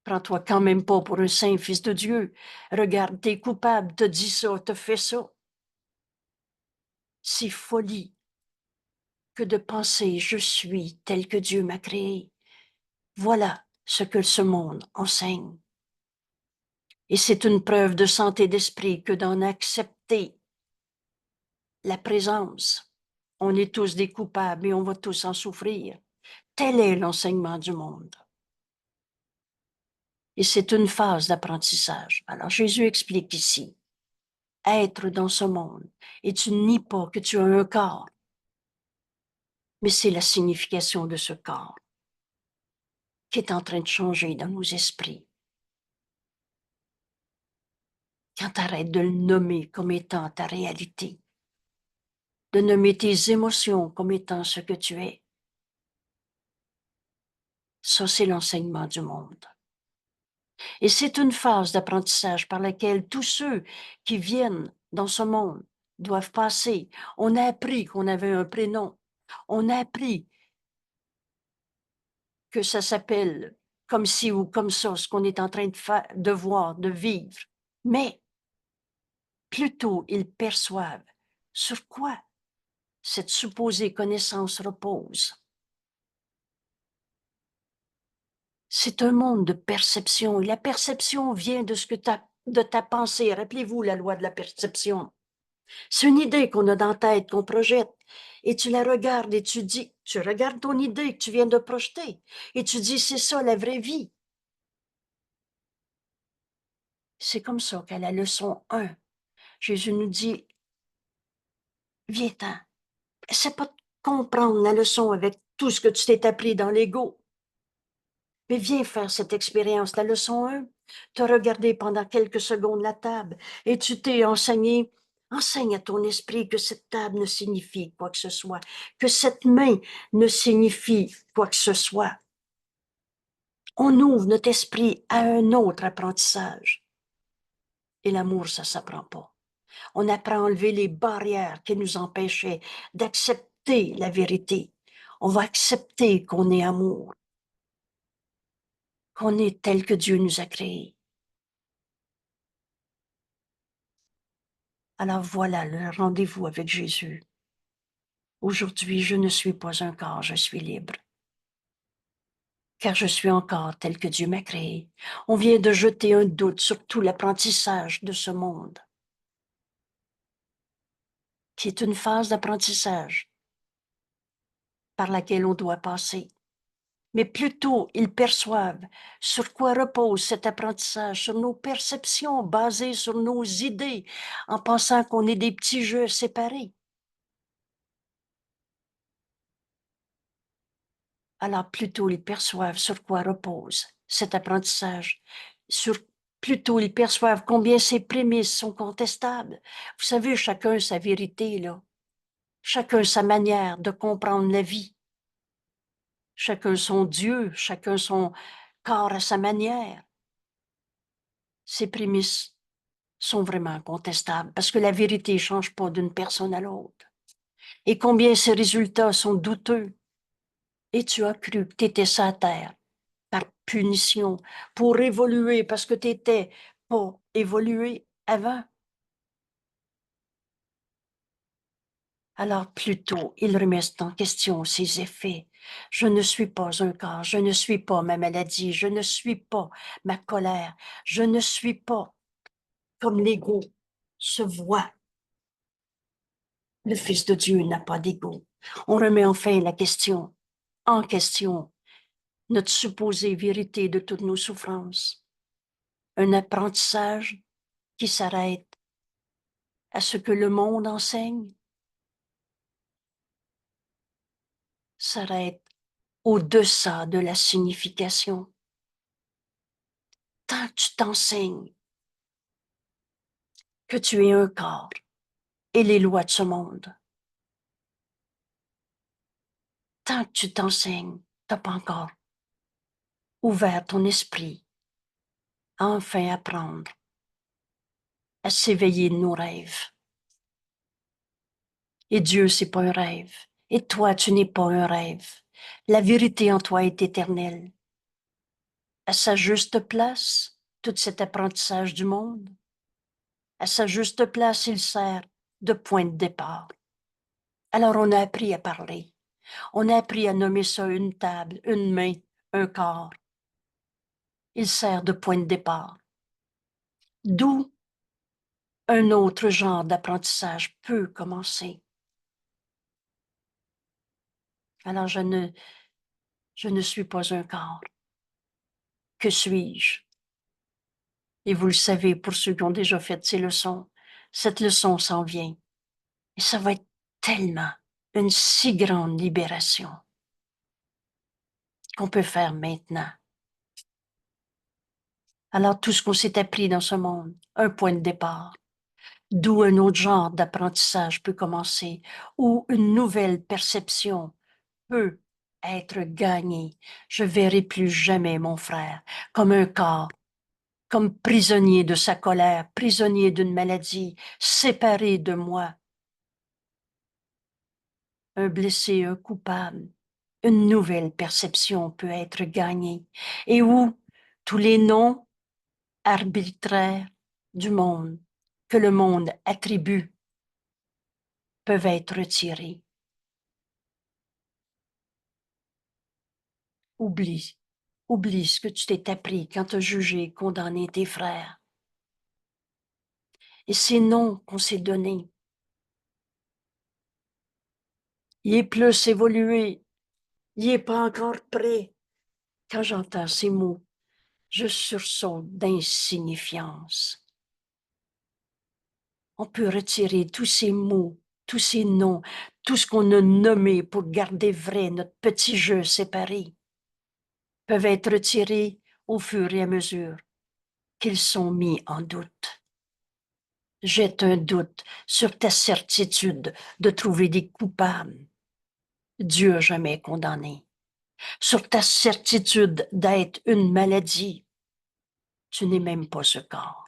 Prends-toi quand même pas pour un saint fils de Dieu. Regarde, t'es coupable, te dis ça, te fais ça. C'est folie que de penser je suis tel que Dieu m'a créé. Voilà ce que ce monde enseigne. Et c'est une preuve de santé d'esprit que d'en accepter la présence. On est tous des coupables et on va tous en souffrir. Tel est l'enseignement du monde. Et c'est une phase d'apprentissage. Alors Jésus explique ici, être dans ce monde, et tu nies pas que tu as un corps, mais c'est la signification de ce corps qui est en train de changer dans nos esprits. Quand tu arrêtes de le nommer comme étant ta réalité, de nommer tes émotions comme étant ce que tu es, ça c'est l'enseignement du monde. Et c'est une phase d'apprentissage par laquelle tous ceux qui viennent dans ce monde doivent passer. On a appris qu'on avait un prénom. On a appris que ça s'appelle comme ci ou comme ça, ce qu'on est en train de faire, de voir, de vivre. Mais plutôt ils perçoivent sur quoi cette supposée connaissance repose. C'est un monde de perception et la perception vient de ce que de ta pensée. Rappelez-vous la loi de la perception. C'est une idée qu'on a dans la tête, qu'on projette. Et tu la regardes et tu dis, tu regardes ton idée que tu viens de projeter et tu dis, c'est ça la vraie vie. C'est comme ça qu'à la leçon 1, Jésus nous dit, viens-t'en. Essaie pas de comprendre la leçon avec tout ce que tu t'es appris dans l'ego. Mais viens faire cette expérience. La leçon 1, tu as regardé pendant quelques secondes la table et tu t'es enseigné. Enseigne à ton esprit que cette table ne signifie quoi que ce soit, que cette main ne signifie quoi que ce soit. On ouvre notre esprit à un autre apprentissage. Et l'amour, ça s'apprend pas. On apprend à enlever les barrières qui nous empêchaient d'accepter la vérité. On va accepter qu'on est amour, qu'on est tel que Dieu nous a créés. Alors voilà le rendez-vous avec Jésus. Aujourd'hui, je ne suis pas un corps, je suis libre. Car je suis encore tel que Dieu m'a créé. On vient de jeter un doute sur tout l'apprentissage de ce monde, qui est une phase d'apprentissage par laquelle on doit passer. Mais plutôt ils perçoivent sur quoi repose cet apprentissage, sur nos perceptions basées sur nos idées, en pensant qu'on est des petits jeux séparés. Alors plutôt ils perçoivent sur quoi repose cet apprentissage, plutôt ils perçoivent combien ces prémices sont contestables. Vous savez, chacun sa vérité, là. Chacun sa manière de comprendre la vie. Chacun son Dieu, chacun son corps à sa manière. Ces prémices sont vraiment contestables parce que la vérité ne change pas d'une personne à l'autre. Et combien ces résultats sont douteux. Et tu as cru que tu étais sur la terre par punition pour évoluer parce que tu n'étais pas évolué avant. Alors plutôt, ils remettent en question ces effets. Je ne suis pas un corps, je ne suis pas ma maladie, je ne suis pas ma colère, je ne suis pas comme l'ego se voit. Le Fils de Dieu n'a pas d'ego. On remet enfin en question, notre supposée vérité de toutes nos souffrances. Un apprentissage qui s'arrête à ce que le monde enseigne, s'arrête au-deçà de la signification. Tant que tu t'enseignes que tu es un corps et les lois de ce monde, tant que tu t'enseignes, tu n'as pas encore ouvert ton esprit à enfin apprendre à s'éveiller de nos rêves. Et Dieu, c'est pas un rêve. Et toi, tu n'es pas un rêve. La vérité en toi est éternelle. à sa juste place, tout cet apprentissage du monde. À sa juste place, il sert de point de départ. Alors on a appris à parler. On a appris à nommer ça une table, une main, un corps. Il sert de point de départ. D'où un autre genre d'apprentissage peut commencer. Alors je ne suis pas un corps. Que suis-je? Et vous le savez, pour ceux qui ont déjà fait ces leçons, cette leçon s'en vient. Et ça va être tellement une si grande libération qu'on peut faire maintenant. Alors tout ce qu'on s'est appris dans ce monde, un point de départ, d'où un autre genre d'apprentissage peut commencer, ou une nouvelle perception peut être gagnée. Je verrai plus jamais mon frère comme un corps, comme prisonnier de sa colère, prisonnier d'une maladie, séparé de moi, un blessé, un coupable. Une nouvelle perception peut être gagnée, et où tous les noms arbitraires du monde que le monde attribue peuvent être retirés. Oublie, oublie ce que tu t'es appris quand tu as jugé, condamné tes frères. Et ces noms qu'on s'est donnés, il est plus évolué, il n'est pas encore prêt. Quand j'entends ces mots, je sursaute d'insignifiance. On peut retirer tous ces mots, tous ces noms, tout ce qu'on a nommé pour garder vrai notre petit jeu séparé, peuvent être retirés au fur et à mesure qu'ils sont mis en doute. Jette un doute sur ta certitude de trouver des coupables. Dieu a jamais condamné. Sur ta certitude d'être une maladie. Tu n'es même pas ce corps.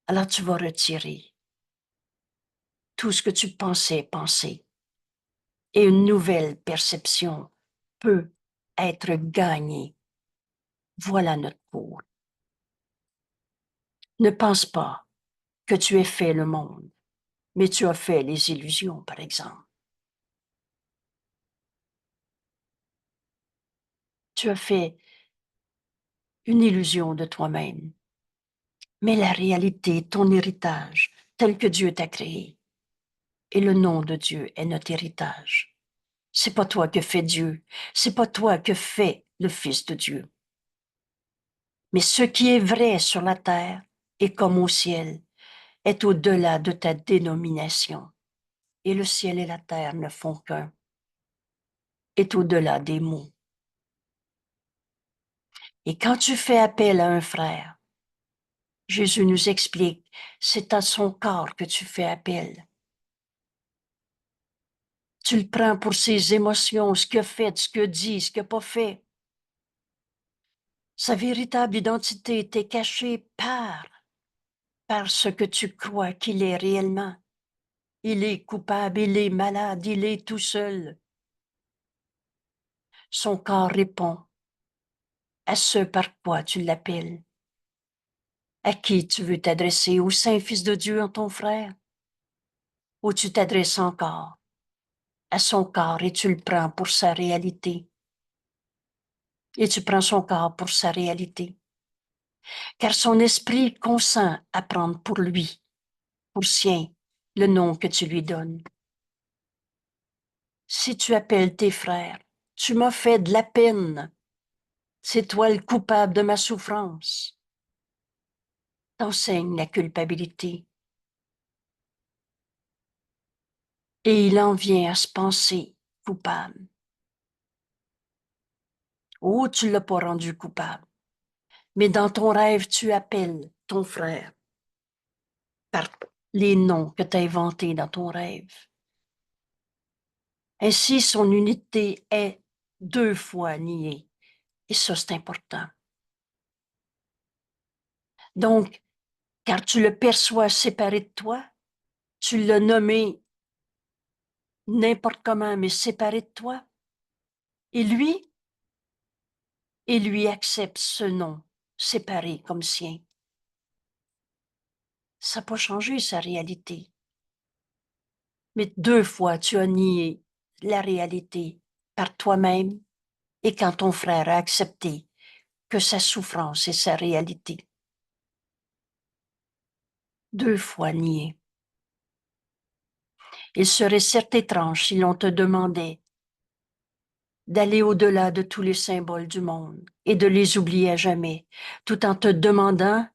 Alors tu vas retirer tout ce que tu pensais penser. Et une nouvelle perception peut être gagnée. Voilà notre cours. Ne pense pas que tu aies fait le monde, mais tu as fait les illusions, par exemple. Tu as fait une illusion de toi-même. Mais la réalité, ton héritage, tel que Dieu t'a créé, et le nom de Dieu est notre héritage. C'est pas toi que fait Dieu, c'est pas toi que fait le Fils de Dieu. Mais ce qui est vrai sur la terre et comme au ciel est au-delà de ta dénomination. Et le ciel et la terre ne font qu'un, est au-delà des mots. Et quand tu fais appel à un frère, Jésus nous explique, c'est à son corps que tu fais appel. Tu le prends pour ses émotions, ce qu'il a fait, ce qu'il a dit, ce qu'il n'a pas fait. Sa véritable identité t'est cachée par ce que tu crois qu'il est réellement. Il est coupable, il est malade, il est tout seul. Son corps répond à ce par quoi tu l'appelles. À qui tu veux t'adresser, au Saint-Fils de Dieu en ton frère? Ou tu t'adresses encore à son corps et tu le prends pour sa réalité? Et tu prends son corps pour sa réalité. Car son esprit consent à prendre pour lui, pour sien, le nom que tu lui donnes. Si tu appelles tes frères, tu m'as fait de la peine. C'est toi le coupable de ma souffrance. T'enseignes la culpabilité. Et il en vient à se penser coupable. Oh, tu ne l'as pas rendu coupable. Mais dans ton rêve, tu appelles ton frère par les noms que tu as inventés dans ton rêve. Ainsi, son unité est deux fois niée. Et ça, c'est important. Donc, car tu le perçois séparé de toi, tu l'as nommé n'importe comment, mais séparé de toi. Et lui, et lui accepte ce nom séparé comme sien. Ça n'a pas changé sa réalité. Mais 2 fois, tu as nié la réalité par toi-même et quand ton frère a accepté que sa souffrance est sa réalité. 2 fois nié. Il serait certes étrange si l'on te demandait d'aller au-delà de tous les symboles du monde et de les oublier à jamais, tout en te demandant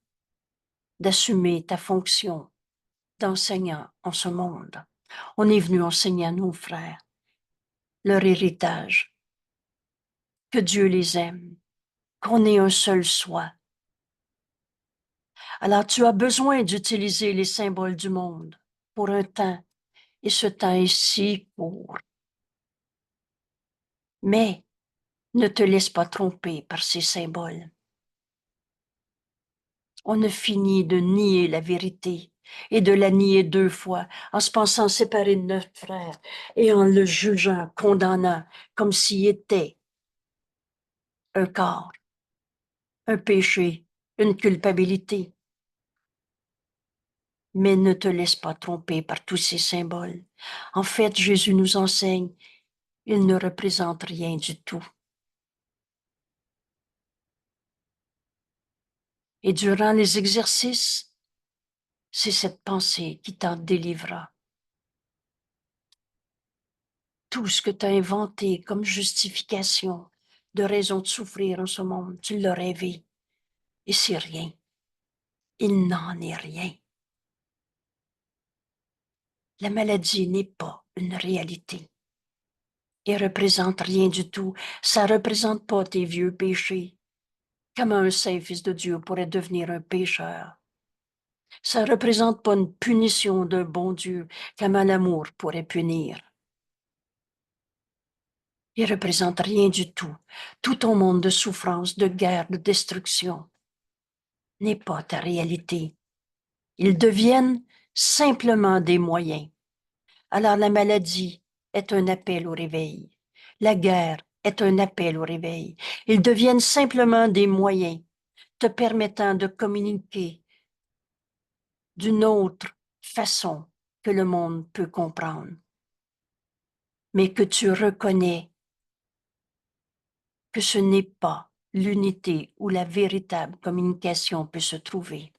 d'assumer ta fonction d'enseignant en ce monde. On est venu enseigner à nos frères leur héritage, que Dieu les aime, qu'on est un seul soi. Alors tu as besoin d'utiliser les symboles du monde pour un temps, et ce temps est si court. Mais ne te laisse pas tromper par ces symboles. On a fini de nier la vérité et de la nier 2 fois en se pensant séparé de notre frère et en le jugeant, condamnant comme s'il était un corps, un péché, une culpabilité. Mais ne te laisse pas tromper par tous ces symboles. En fait, Jésus nous enseigne, ils ne représentent rien du tout. Et durant les exercices, c'est cette pensée qui t'en délivrera. Tout ce que tu as inventé comme justification de raison de souffrir en ce monde, tu l'as rêvé. Et c'est rien. Il n'en est rien. La maladie n'est pas une réalité. Elle représente rien du tout. Ça représente pas tes vieux péchés. Comment un saint fils de Dieu pourrait devenir un pécheur? Ça représente pas une punition d'un bon Dieu. Comment l'amour pourrait punir? Il représente rien du tout. Tout ton monde de souffrance, de guerre, de destruction n'est pas ta réalité. Ils deviennent simplement des moyens. Alors la maladie est un appel au réveil. La guerre est un appel au réveil. Ils deviennent simplement des moyens te permettant de communiquer d'une autre façon que le monde peut comprendre, mais que tu reconnais que ce n'est pas l'unité où la véritable communication peut se trouver.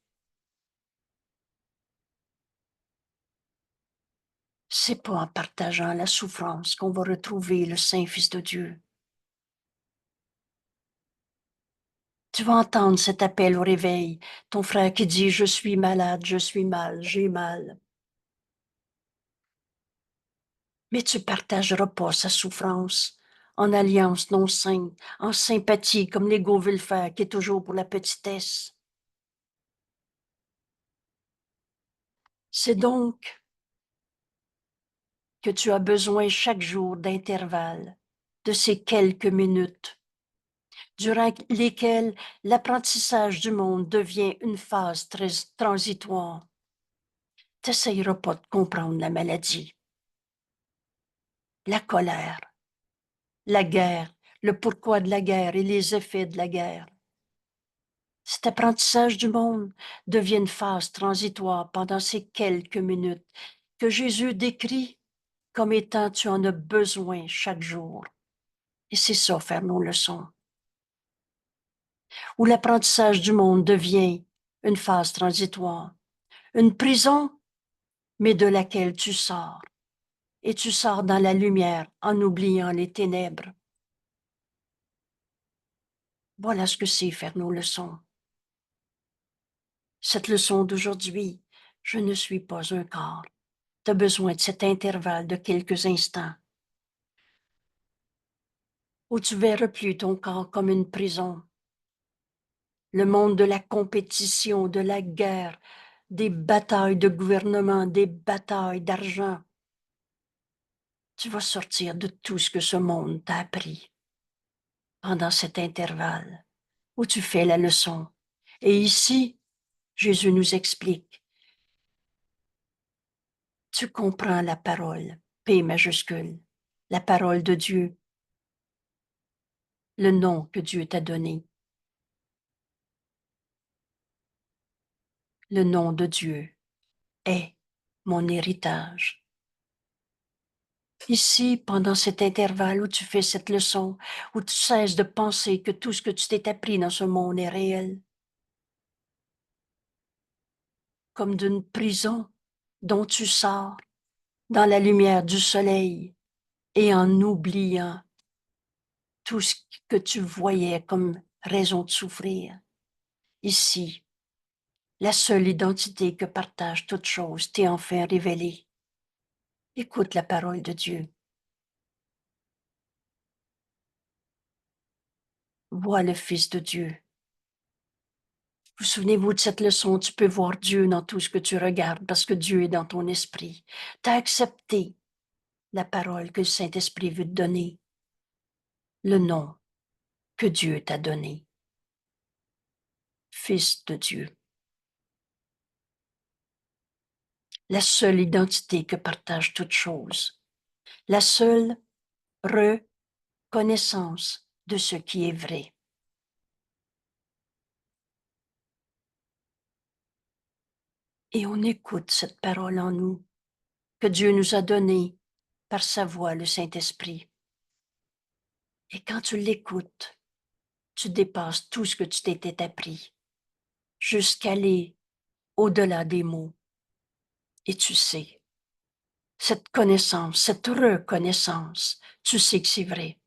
C'est pas en partageant la souffrance qu'on va retrouver le Saint Fils de Dieu. Tu vas entendre cet appel au réveil, ton frère qui dit « Je suis malade, je suis mal, j'ai mal ». Mais tu partageras pas sa souffrance en alliance non sainte, en sympathie comme l'ego veut le faire, qui est toujours pour la petitesse. C'est donc que tu as besoin chaque jour d'intervalles, de ces quelques minutes, durant lesquelles l'apprentissage du monde devient une phase très transitoire. Tu n'essayeras pas de comprendre la maladie, la colère, la guerre, le pourquoi de la guerre et les effets de la guerre. Cet apprentissage du monde devient une phase transitoire pendant ces quelques minutes que Jésus décrit comme étant tu en as besoin chaque jour. Et c'est ça, faire nos leçons. Où l'apprentissage du monde devient une phase transitoire, une prison, mais de laquelle tu sors. Et tu sors dans la lumière en oubliant les ténèbres. Voilà ce que c'est faire nos leçons. Cette leçon d'aujourd'hui, je ne suis pas un corps. Tu as besoin de cet intervalle de quelques instants où tu verras plus ton corps comme une prison. Le monde de la compétition, de la guerre, des batailles de gouvernement, des batailles d'argent. Tu vas sortir de tout ce que ce monde t'a appris pendant cet intervalle où tu fais la leçon. Et ici, Jésus nous explique, tu comprends la parole, P majuscule, la parole de Dieu. le nom que Dieu t'a donné. Le nom de Dieu est mon héritage. Ici, pendant cet intervalle où tu fais cette leçon, où tu cesses de penser que tout ce que tu t'es appris dans ce monde est réel, comme d'une prison dont tu sors dans la lumière du soleil et en oubliant tout ce que tu voyais comme raison de souffrir. Ici, la seule identité que partage toute chose t'est enfin révélée. Écoute la parole de Dieu. Vois le Fils de Dieu. Vous souvenez-vous de cette leçon? Tu peux voir Dieu dans tout ce que tu regardes parce que Dieu est dans ton esprit. Tu as accepté la parole que le Saint-Esprit veut te donner, le nom que Dieu t'a donné. Fils de Dieu. La seule identité que partage toute chose. La seule reconnaissance de ce qui est vrai. Et on écoute cette parole en nous que Dieu nous a donnée par sa voix, le Saint-Esprit. Et quand tu l'écoutes, tu dépasses tout ce que tu t'étais appris, jusqu'à aller au-delà des mots. Et tu sais, cette connaissance, cette reconnaissance, tu sais que c'est vrai.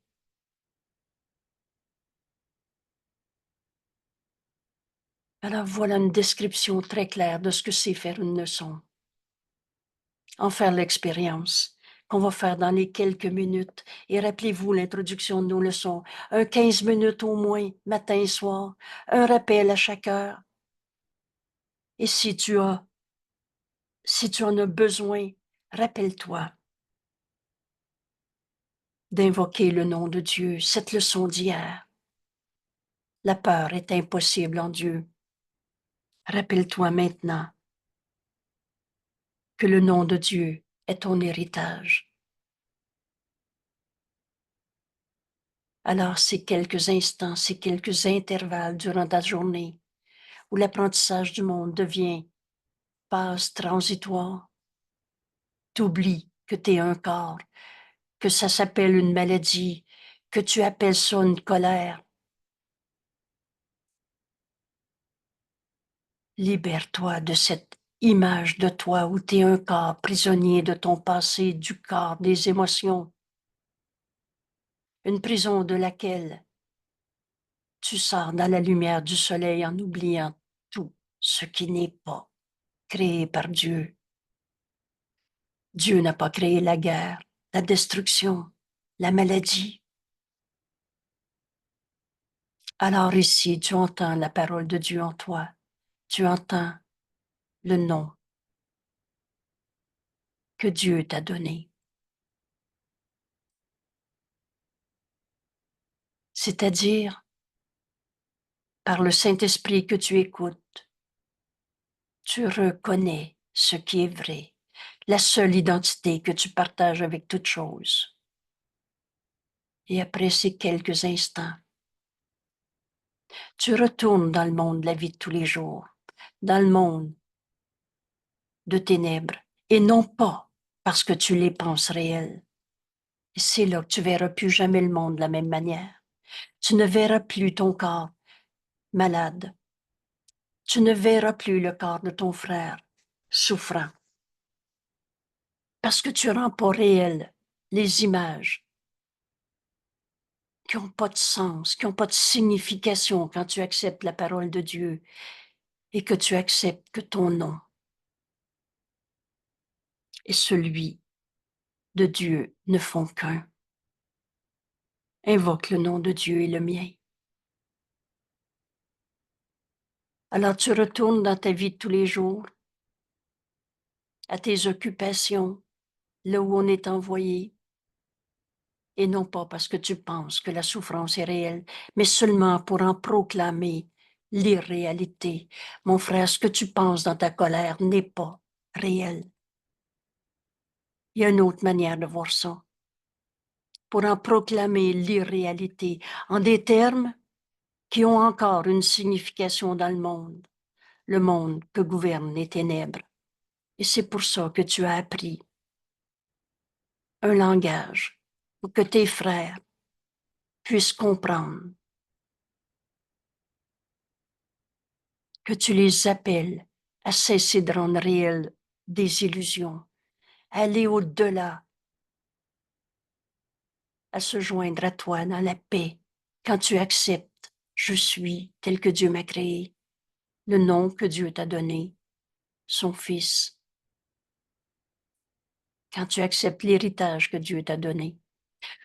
Alors voilà une description très claire de ce que c'est faire une leçon. En faire l'expérience qu'on va faire dans les quelques minutes. Et rappelez-vous l'introduction de nos leçons. 15 minutes au moins, matin et soir. Un rappel à chaque heure. Et si tu en as besoin, rappelle-toi d'invoquer le nom de Dieu, cette leçon d'hier. La peur est impossible en Dieu. Rappelle-toi maintenant que le nom de Dieu est ton héritage. Alors ces quelques instants, ces quelques intervalles durant ta journée où l'apprentissage du monde devient passe transitoire, t'oublies que tu es un corps, que ça s'appelle une maladie, que tu appelles ça une colère. Libère-toi de cette image de toi où tu es un corps prisonnier de ton passé, du corps, des émotions, une prison de laquelle tu sors dans la lumière du soleil en oubliant tout ce qui n'est pas créé par Dieu. Dieu n'a pas créé la guerre, la destruction, la maladie. Alors ici, tu entends la parole de Dieu en toi. Tu entends le nom que Dieu t'a donné. C'est-à-dire, par le Saint-Esprit que tu écoutes, tu reconnais ce qui est vrai, la seule identité que tu partages avec toute chose. Et après ces quelques instants, tu retournes dans le monde de la vie de tous les jours, dans le monde de ténèbres, et non pas parce que tu les penses réels. Et c'est là que tu verras plus jamais le monde de la même manière. Tu ne verras plus ton corps malade. Tu ne verras plus le corps de ton frère souffrant. Parce que tu rends pas réel les images qui n'ont pas de sens, qui n'ont pas de signification quand tu acceptes la parole de Dieu et que tu acceptes que ton nom et celui de Dieu ne font qu'un. Invoque le nom de Dieu et le mien. Alors tu retournes dans ta vie de tous les jours, à tes occupations, là où on est envoyé, et non pas parce que tu penses que la souffrance est réelle, mais seulement pour en proclamer l'irréalité. Mon frère, ce que tu penses dans ta colère n'est pas réel. Il y a une autre manière de voir ça. pour en proclamer l'irréalité en des termes qui ont encore une signification dans le monde que gouvernent les ténèbres. Et c'est pour ça que tu as appris un langage pour que tes frères puissent comprendre, que tu les appelles à cesser de rendre réelles des illusions, à aller au-delà, à se joindre à toi dans la paix, quand tu acceptes, je suis tel que Dieu m'a créé, le nom que Dieu t'a donné, son Fils, quand tu acceptes l'héritage que Dieu t'a donné.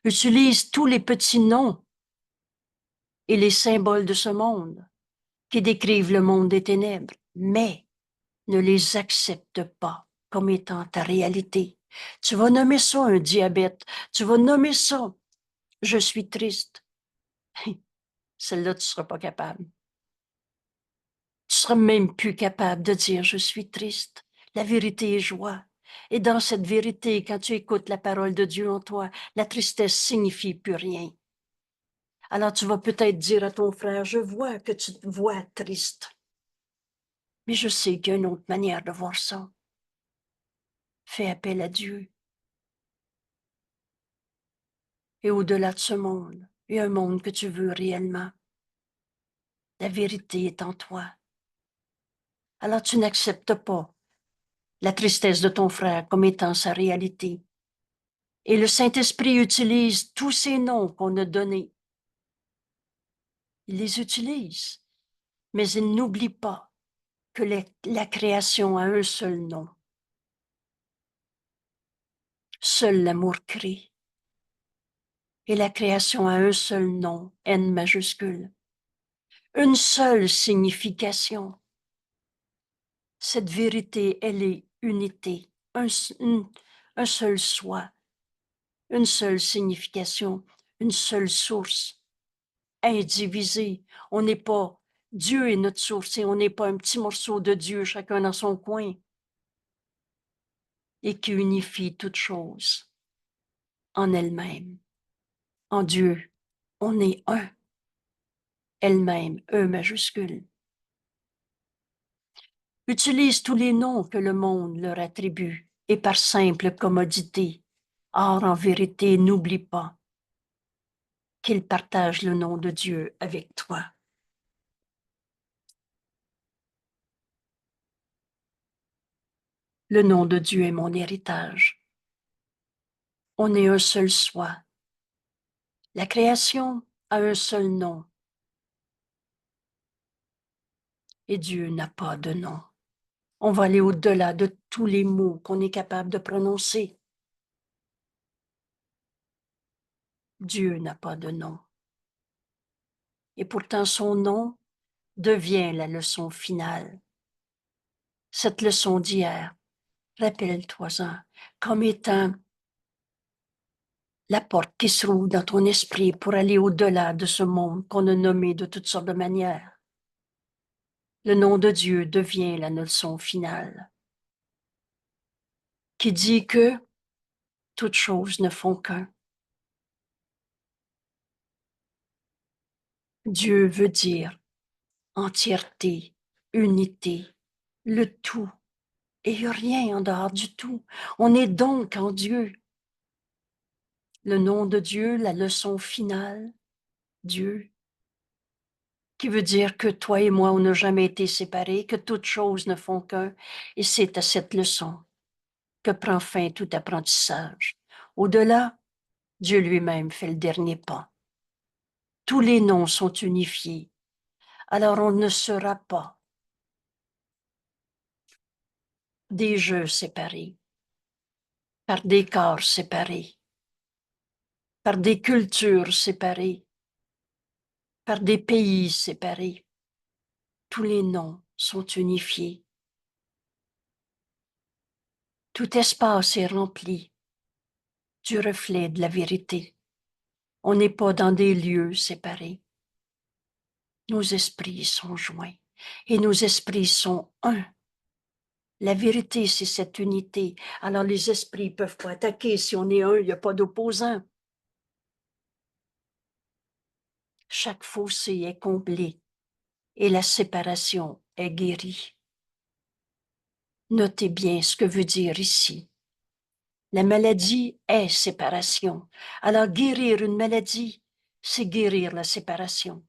Utilise tous les petits noms et les symboles de ce monde qui décrivent le monde des ténèbres, mais ne les accepte pas comme étant ta réalité. Tu vas nommer ça un diabète, tu vas nommer ça je suis triste. Celle-là, tu ne seras pas capable. Tu seras même plus capable de dire je suis triste. La vérité est joie. Et dans cette vérité, quand tu écoutes la parole de Dieu en toi, la tristesse signifie plus rien. Alors tu vas peut-être dire à ton frère, je vois que tu te vois triste. Mais je sais qu'il y a une autre manière de voir ça. Fais appel à Dieu. Et au-delà de ce monde, il y a un monde que tu veux réellement. La vérité est en toi. Alors tu n'acceptes pas la tristesse de ton frère comme étant sa réalité. Et le Saint-Esprit utilise tous ces noms qu'on a donnés. Il les utilise, mais il n'oublie pas que la création a un seul nom. Seul l'amour crée. Et la création a un seul nom, N majuscule. Une seule signification. Cette vérité, elle est unité, un seul soi, une seule signification, une seule source, indivisée. On n'est pas, Dieu est notre source et on n'est pas un petit morceau de Dieu, chacun dans son coin, et qui unifie toutes choses en elle-même. En Dieu, on est un, elle-même, E majuscule. Utilise tous les noms que le monde leur attribue et par simple commodité. Or, en vérité, n'oublie pas qu'ils partagent le nom de Dieu avec toi. Le nom de Dieu est mon héritage. On est un seul soi. La création a un seul nom. Et Dieu n'a pas de nom. On va aller au-delà de tous les mots qu'on est capable de prononcer. Dieu n'a pas de nom. Et pourtant son nom devient la leçon finale. Cette leçon d'hier, rappelle-toi-en, comme étant la porte qui se roule dans ton esprit pour aller au-delà de ce monde qu'on a nommé de toutes sortes de manières. Le nom de Dieu devient la leçon finale, qui dit que toutes choses ne font qu'un. Dieu veut dire entièreté, unité, le tout. Et il n'y a rien en dehors du tout. On est donc en Dieu. Le nom de Dieu, la leçon finale, Dieu, qui veut dire que toi et moi, on n'a jamais été séparés, que toutes choses ne font qu'un. Et c'est à cette leçon que prend fin tout apprentissage. Au-delà, Dieu lui-même fait le dernier pas. Tous les noms sont unifiés. Alors on ne sera pas des jeux séparés, par des corps séparés, par des cultures séparées, par des pays séparés. Tous les noms sont unifiés. Tout espace est rempli du reflet de la vérité. On n'est pas dans des lieux séparés. Nos esprits sont joints et nos esprits sont un. La vérité, c'est cette unité. Alors les esprits ne peuvent pas attaquer. Si on est un, il n'y a pas d'opposant. Chaque fossé est comblé et la séparation est guérie. Notez bien ce que veut dire ici. La maladie est séparation. Alors guérir une maladie, c'est guérir la séparation.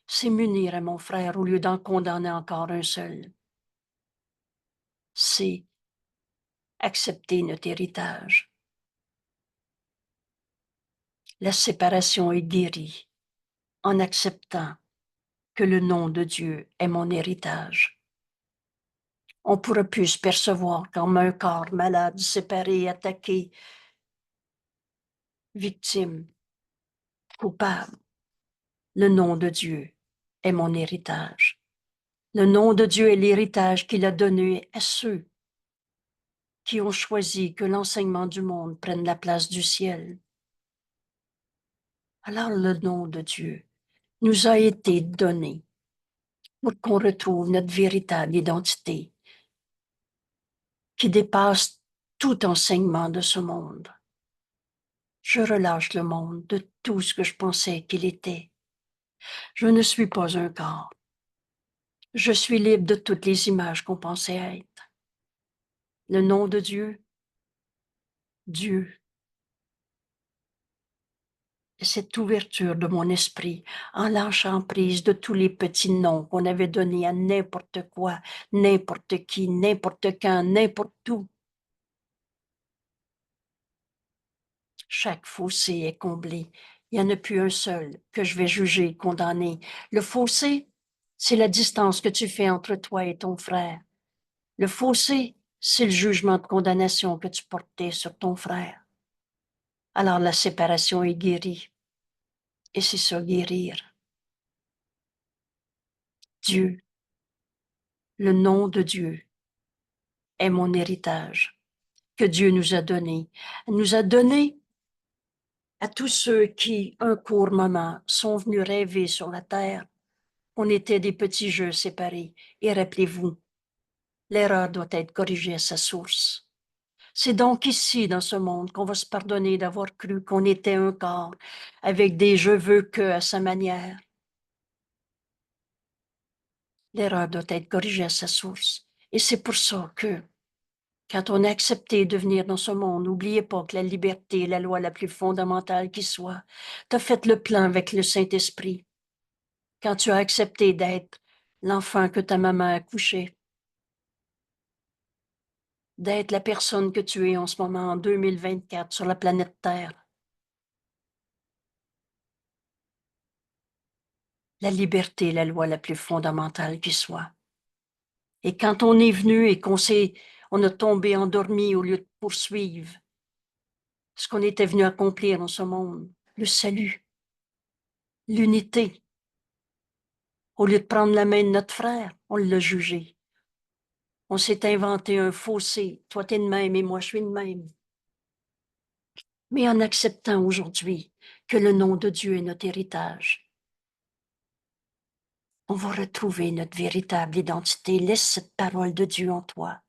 C'est m'unir à mon frère au lieu d'en condamner encore un seul. C'est accepter notre héritage. La séparation est guérie en acceptant que le nom de Dieu est mon héritage. On pourra plus se percevoir comme un corps malade, séparé, attaqué, victime, coupable. Le nom de Dieu est mon héritage. Le nom de Dieu est l'héritage qu'il a donné à ceux qui ont choisi que l'enseignement du monde prenne la place du ciel. Alors le nom de Dieu nous a été donné pour qu'on retrouve notre véritable identité qui dépasse tout enseignement de ce monde. Je relâche le monde de tout ce que je pensais qu'il était. Je ne suis pas un corps. Je suis libre de toutes les images qu'on pensait être. Le nom de Dieu, Dieu. Et cette ouverture de mon esprit, en lâchant prise de tous les petits noms qu'on avait donnés à n'importe quoi, n'importe qui, n'importe quand, n'importe où. Chaque fossé est comblé. Il n'y en a plus un seul que je vais juger, condamner. Le fossé, c'est la distance que tu fais entre toi et ton frère. Le fossé, c'est le jugement de condamnation que tu portais sur ton frère. Alors la séparation est guérie. Et c'est ça, guérir. Dieu, le nom de Dieu est mon héritage que Dieu nous a donné. Il nous a donné à tous ceux qui, un court moment, sont venus rêver sur la terre. On était des petits jeux séparés. Et rappelez-vous, l'erreur doit être corrigée à sa source. C'est donc ici, dans ce monde, qu'on va se pardonner d'avoir cru qu'on était un corps, avec des je veux que à sa manière. L'erreur doit être corrigée à sa source. Et c'est pour ça que, quand on a accepté de venir dans ce monde, n'oubliez pas que la liberté est la loi la plus fondamentale qui soit. Tu as fait le plan avec le Saint-Esprit. Quand tu as accepté d'être l'enfant que ta maman a couché, d'être la personne que tu es en ce moment, en 2024, sur la planète Terre. La liberté est la loi la plus fondamentale qui soit. Et quand on est venu et on a tombé endormi au lieu de poursuivre ce qu'on était venu accomplir dans ce monde, le salut, l'unité, au lieu de prendre la main de notre frère, on l'a jugé. On s'est inventé un fossé. Toi, t'es de même et moi, je suis de même. Mais en acceptant aujourd'hui que le nom de Dieu est notre héritage, on va retrouver notre véritable identité. Laisse cette parole de Dieu en toi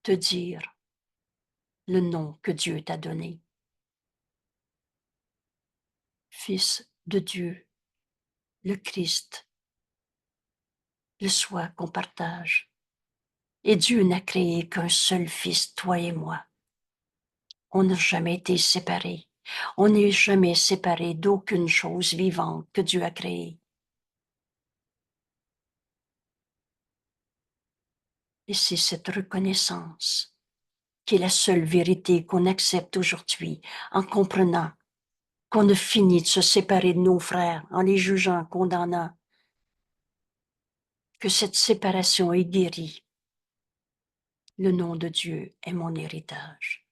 te dire le nom que Dieu t'a donné. Fils de Dieu, le Christ, le soi qu'on partage. Et Dieu n'a créé qu'un seul Fils, toi et moi. On n'a jamais été séparés. On n'est jamais séparés d'aucune chose vivante que Dieu a créée. Et c'est cette reconnaissance qui est la seule vérité qu'on accepte aujourd'hui en comprenant qu'on a fini de se séparer de nos frères en les jugeant, condamnant, que cette séparation est guérie. Le nom de Dieu est mon héritage.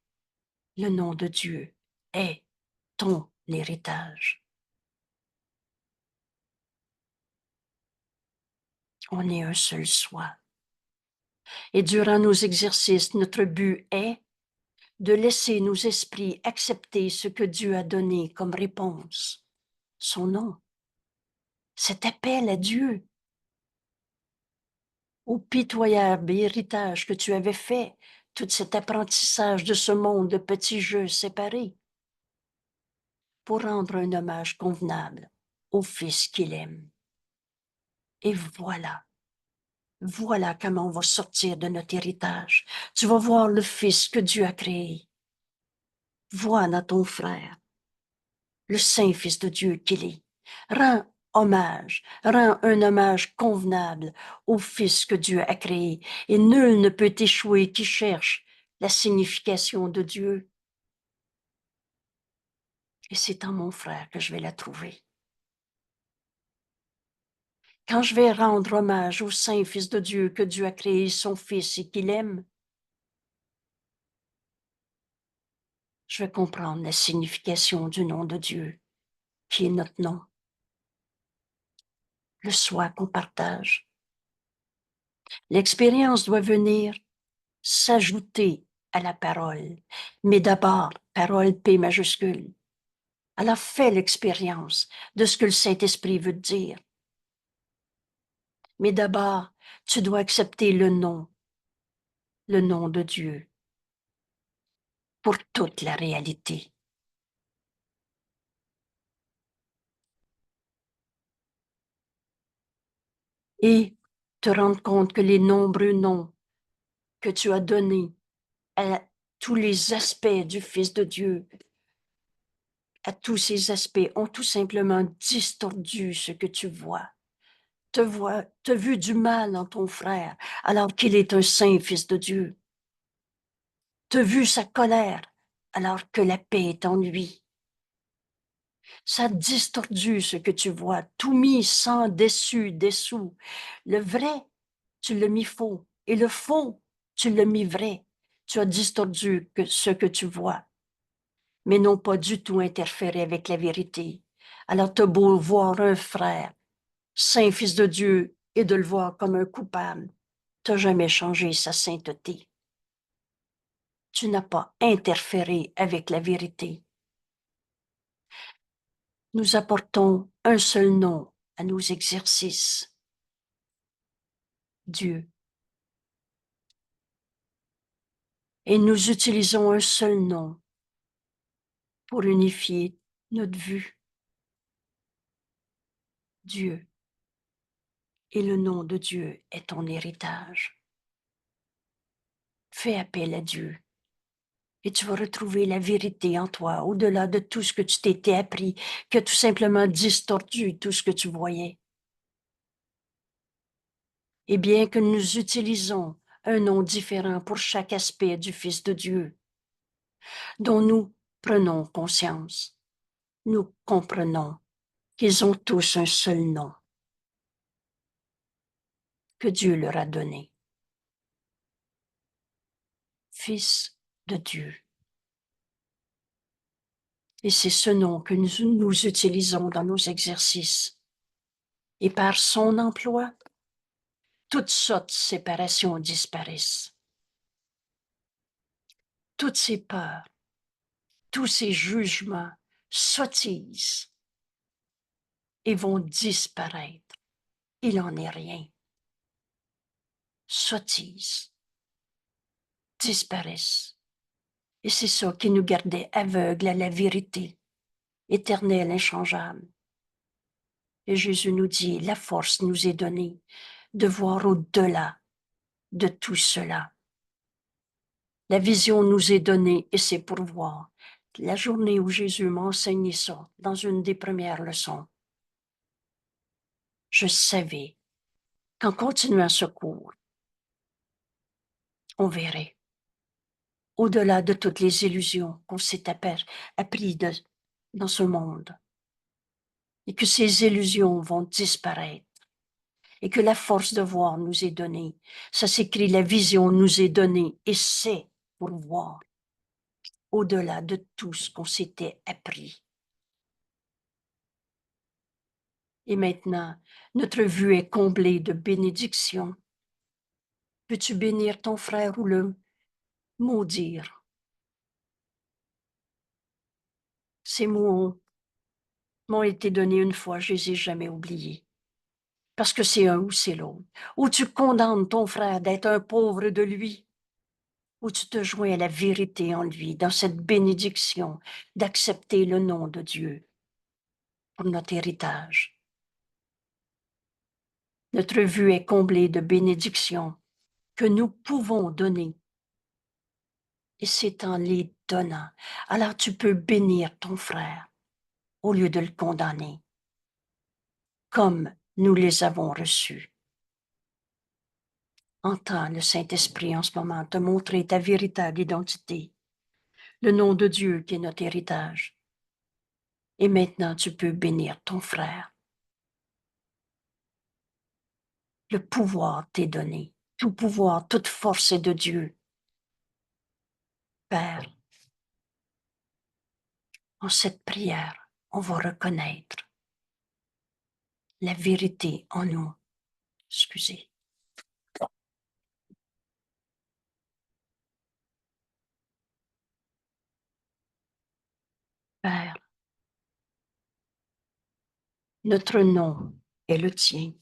Le nom de Dieu est ton héritage. On est un seul soi. Et durant nos exercices, notre but est de laisser nos esprits accepter ce que Dieu a donné comme réponse, son nom, cet appel à Dieu, au pitoyable héritage que tu avais fait, tout cet apprentissage de ce monde de petits jeux séparés, pour rendre un hommage convenable au Fils qu'il aime. Et voilà comment on va sortir de notre héritage. Tu vas voir le Fils que Dieu a créé. Vois dans ton frère le Saint Fils de Dieu qu'il est. Rends un hommage convenable au Fils que Dieu a créé. Et nul ne peut échouer qui cherche la signification de Dieu. Et c'est en mon frère que je vais la trouver. Quand je vais rendre hommage au Saint Fils de Dieu que Dieu a créé, son Fils et qu'il aime, je vais comprendre la signification du nom de Dieu, qui est notre nom, le soi qu'on partage. L'expérience doit venir s'ajouter à la parole, mais d'abord, parole P majuscule. Alors fais l'expérience de ce que le Saint-Esprit veut te dire. Mais d'abord, tu dois accepter le nom de Dieu, pour toute la réalité. Et te rendre compte que les nombreux noms que tu as donnés à tous les aspects du Fils de Dieu, à tous ces aspects, ont tout simplement distordu ce que tu vois. T'as vu du mal en ton frère, alors qu'il est un saint Fils de Dieu. T'as vu sa colère, alors que la paix est en lui. Ça a distordu ce que tu vois, tout mis sans dessus, dessous. Le vrai, tu l'as mis faux, et le faux, tu l'as mis vrai. Tu as distordu ce que tu vois, mais n'ont pas du tout interféré avec la vérité. Alors t'as beau voir un frère, saint Fils de Dieu, et de le voir comme un coupable, t'as jamais changé sa sainteté. Tu n'as pas interféré avec la vérité. Nous apportons un seul nom à nos exercices, Dieu. Et nous utilisons un seul nom pour unifier notre vue, Dieu. Et le nom de Dieu est ton héritage. Fais appel à Dieu et tu vas retrouver la vérité en toi, au-delà de tout ce que tu t'étais appris, qui a tout simplement distordu tout ce que tu voyais. Et bien que nous utilisons un nom différent pour chaque aspect du Fils de Dieu, dont nous prenons conscience, nous comprenons qu'ils ont tous un seul nom que Dieu leur a donné. Fils de Dieu. Et c'est ce nom que nous utilisons dans nos exercices. Et par son emploi, toutes sortes de séparations disparaissent. Toutes ces peurs, tous ces jugements sottisent et vont disparaître. Il n'en est rien. Sottisent, disparaissent. Et c'est ça qui nous gardait aveugles à la vérité, éternelle, inchangeable. Et Jésus nous dit, la force nous est donnée de voir au-delà de tout cela. La vision nous est donnée et c'est pour voir. La journée où Jésus m'a enseigné ça, dans une des premières leçons, je savais qu'en continuant ce cours, on verrait au-delà de toutes les illusions qu'on s'est appris dans ce monde, et que ces illusions vont disparaître, et que la force de voir nous est donnée. Ça s'écrit, la vision nous est donnée, et c'est pour voir au-delà de tout ce qu'on s'était appris. Et maintenant, notre vue est comblée de bénédictions. Peux-tu bénir ton frère ou le maudire? Ces mots m'ont été donnés une fois, je les ai jamais oubliés. Parce que c'est un ou c'est l'autre. Ou tu condamnes ton frère d'être un pauvre de lui, où tu te joins à la vérité en lui, dans cette bénédiction d'accepter le nom de Dieu pour notre héritage. Notre vue est comblée de bénédictions que nous pouvons donner. Et c'est en les donnant. Alors tu peux bénir ton frère au lieu de le condamner, comme nous les avons reçus. Entends le Saint-Esprit en ce moment te montrer ta véritable identité, le nom de Dieu qui est notre héritage. Et maintenant, tu peux bénir ton frère. Le pouvoir t'est donné. Tout pouvoir, toute force est de Dieu. Père, en cette prière, on va reconnaître la vérité en nous. Excusez. Père, notre nom est le tien.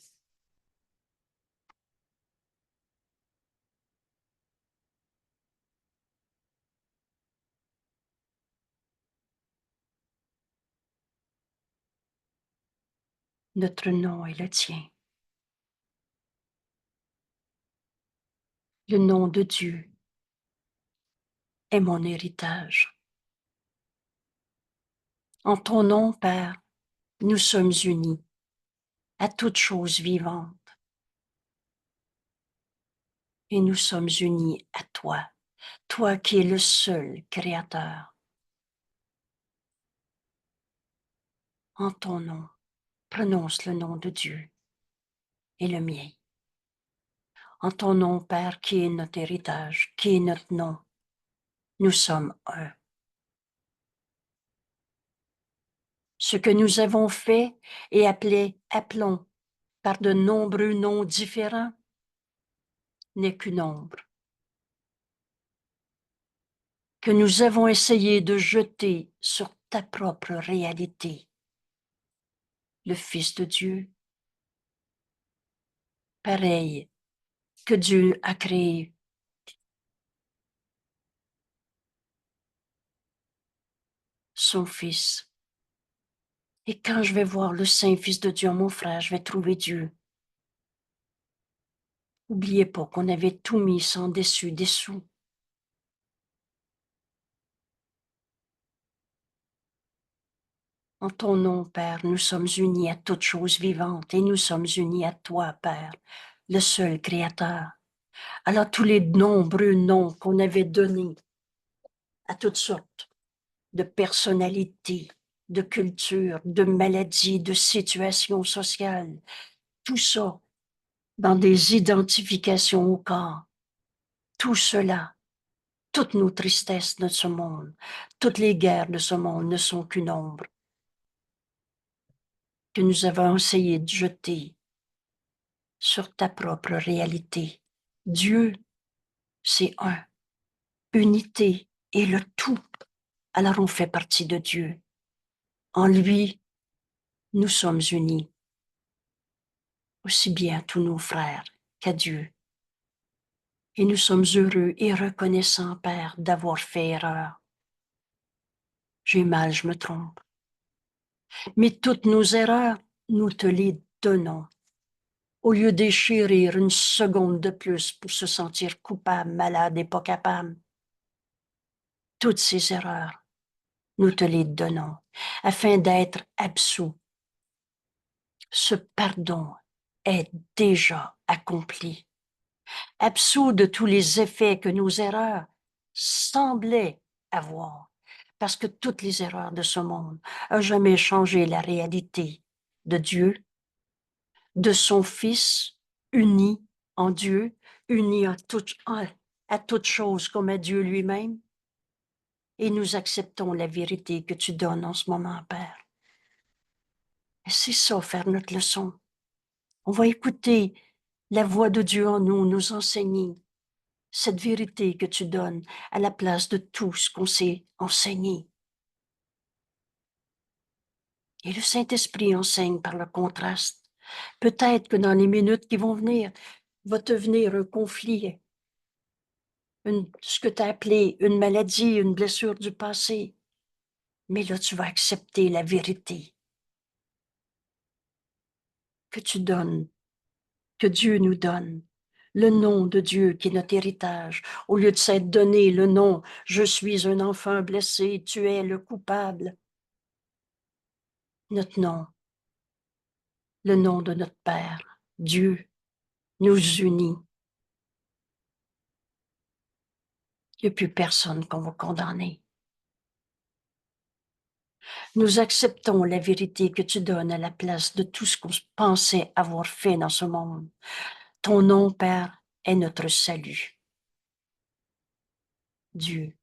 Notre nom est le tien. Le nom de Dieu est mon héritage. En ton nom, Père, nous sommes unis à toute chose vivante et nous sommes unis à toi, toi qui es le seul Créateur. En ton nom, prononce le nom de Dieu et le mien. En ton nom, Père, qui est notre héritage, qui est notre nom, nous sommes un. Ce que nous avons fait et appelons par de nombreux noms différents n'est qu'une ombre que nous avons essayé de jeter sur ta propre réalité, le Fils de Dieu, pareil que Dieu a créé son Fils. Et quand je vais voir le Saint-Fils de Dieu, mon frère, je vais trouver Dieu. N'oubliez pas qu'on avait tout mis sans dessus dessous. En ton nom, Père, nous sommes unis à toutes choses vivantes et nous sommes unis à toi, Père, le seul Créateur. Alors tous les nombreux noms qu'on avait donnés à toutes sortes de personnalités, de cultures, de maladies, de situations sociales, tout ça dans des identifications au corps, tout cela, toutes nos tristesses de ce monde, toutes les guerres de ce monde ne sont qu'une ombre que nous avons essayé de jeter sur ta propre réalité. Dieu, c'est un. Unité est le tout. Alors on fait partie de Dieu. En lui, nous sommes unis, aussi bien tous nos frères qu'à Dieu. Et nous sommes heureux et reconnaissants, Père, d'avoir fait erreur. J'ai mal, je me trompe. Mais toutes nos erreurs, nous te les donnons. Au lieu d'échérir une seconde de plus pour se sentir coupable, malade et pas capable. Toutes ces erreurs, nous te les donnons, afin d'être absous. Ce pardon est déjà accompli. Absous de tous les effets que nos erreurs semblaient avoir, parce que toutes les erreurs de ce monde n'ont jamais changé la réalité de Dieu, de son Fils uni en Dieu, uni à toute chose comme à Dieu lui-même. Et nous acceptons la vérité que tu donnes en ce moment, Père. Et c'est ça, faire notre leçon. On va écouter la voix de Dieu en nous, nous enseigner cette vérité que tu donnes à la place de tout ce qu'on s'est enseigné. Et le Saint-Esprit enseigne par le contraste. Peut-être que dans les minutes qui vont venir, va te venir un conflit, ce que tu as appelé une maladie, une blessure du passé. Mais là, tu vas accepter la vérité que tu donnes, que Dieu nous donne. Le nom de Dieu qui est notre héritage. Au lieu de s'être donné le nom, je suis un enfant blessé, tu es le coupable. Notre nom, le nom de notre Père, Dieu, nous unit. Il n'y a plus personne qu'on va condamner. Nous acceptons la vérité que tu donnes à la place de tout ce qu'on pensait avoir fait dans ce monde. Ton nom, Père, est notre salut. Dieu,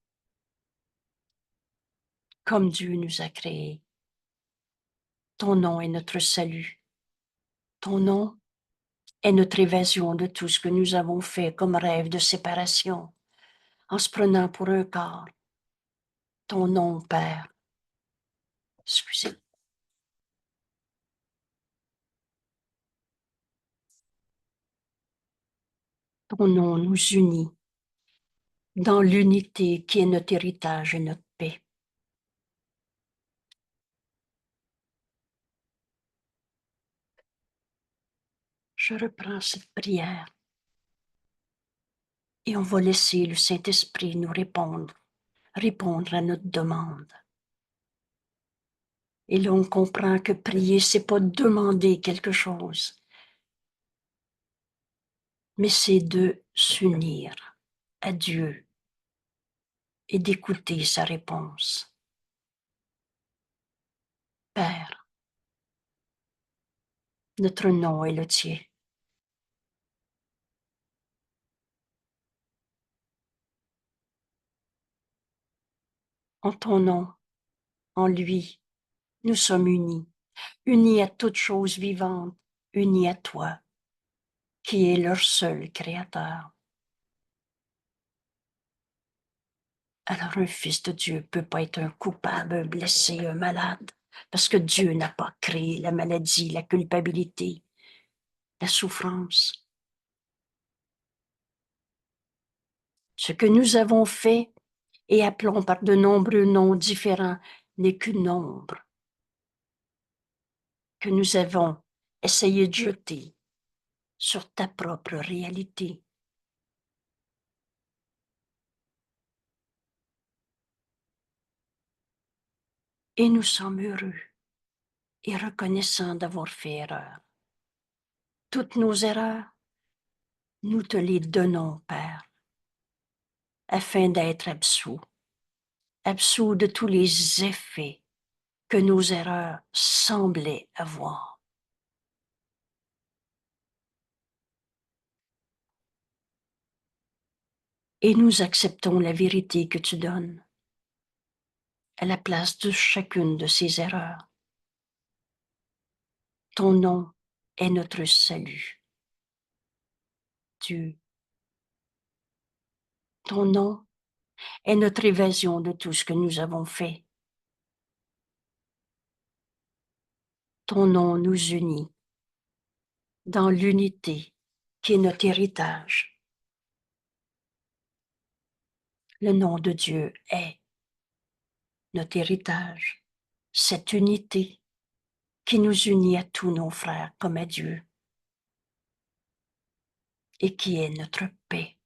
comme Dieu nous a créés. Ton nom est notre salut. Ton nom est notre évasion de tout ce que nous avons fait comme rêve de séparation, en se prenant pour un corps. Ton nom, Père, excusez. Ton nom nous unit dans l'unité qui est notre héritage et notre paix. Je reprends cette prière et on va laisser le Saint-Esprit nous répondre à notre demande. Et là, on comprend que prier, c'est pas demander quelque chose, mais c'est de s'unir à Dieu et d'écouter sa réponse. Père, notre nom est le tien. En ton nom, en lui, nous sommes unis, unis à toute chose vivante, unis à toi, qui est leur seul créateur. Alors un fils de Dieu ne peut pas être un coupable, un blessé, un malade, parce que Dieu n'a pas créé la maladie, la culpabilité, la souffrance. Ce que nous avons fait et appelons par de nombreux noms différents n'est qu'une ombre que nous avons essayé de jeter sur ta propre réalité. Et nous sommes heureux et reconnaissants d'avoir fait erreur. Toutes nos erreurs, nous te les donnons, Père, afin d'être absous de tous les effets que nos erreurs semblaient avoir. Et nous acceptons la vérité que tu donnes à la place de chacune de ces erreurs. Ton nom est notre salut. Dieu, ton nom est notre évasion de tout ce que nous avons fait. Ton nom nous unit dans l'unité qui est notre héritage. Le nom de Dieu est notre héritage, cette unité qui nous unit à tous nos frères comme à Dieu et qui est notre paix.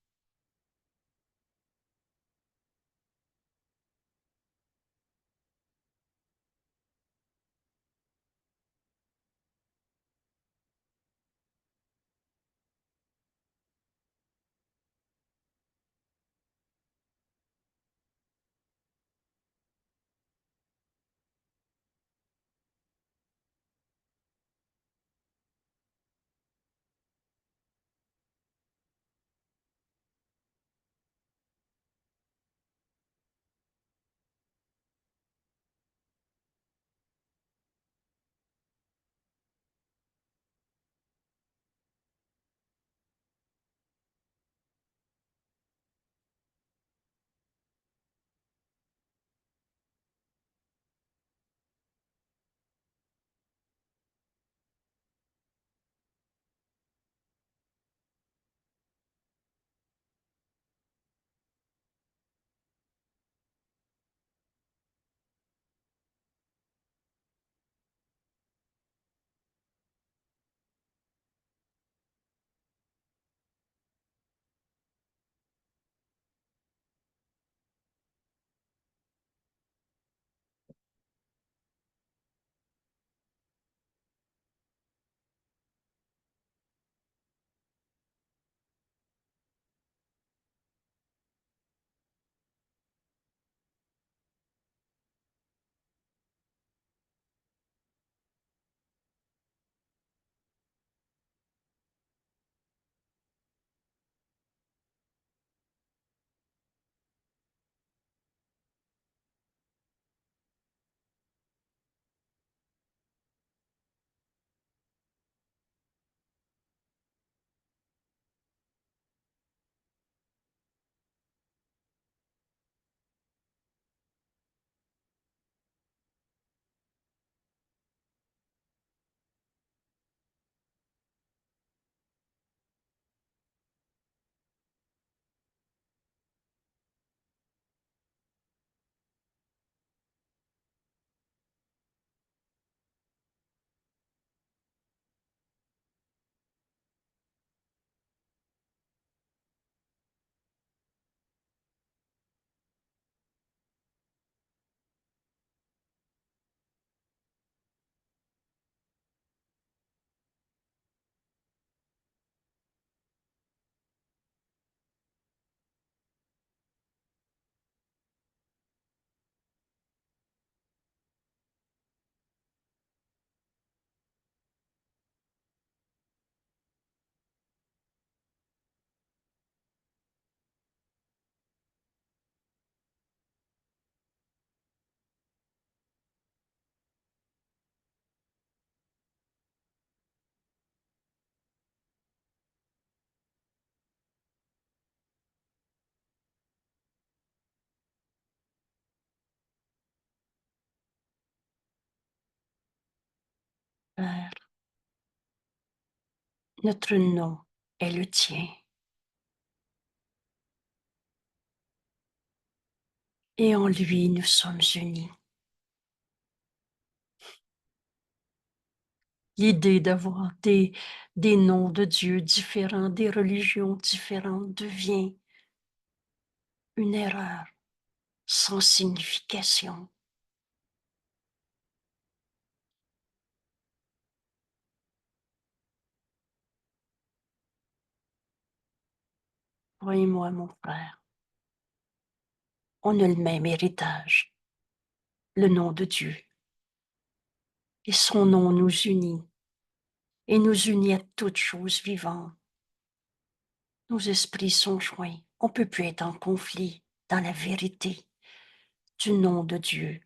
Père, notre nom est le tien, et en lui nous sommes unis. L'idée d'avoir des noms de Dieu différents, des religions différentes devient une erreur sans signification. Toi et moi, mon frère, on a le même héritage, le nom de Dieu. Et son nom nous unit, et nous unit à toutes choses vivantes. Nos esprits sont joints. On ne peut plus être en conflit dans la vérité du nom de Dieu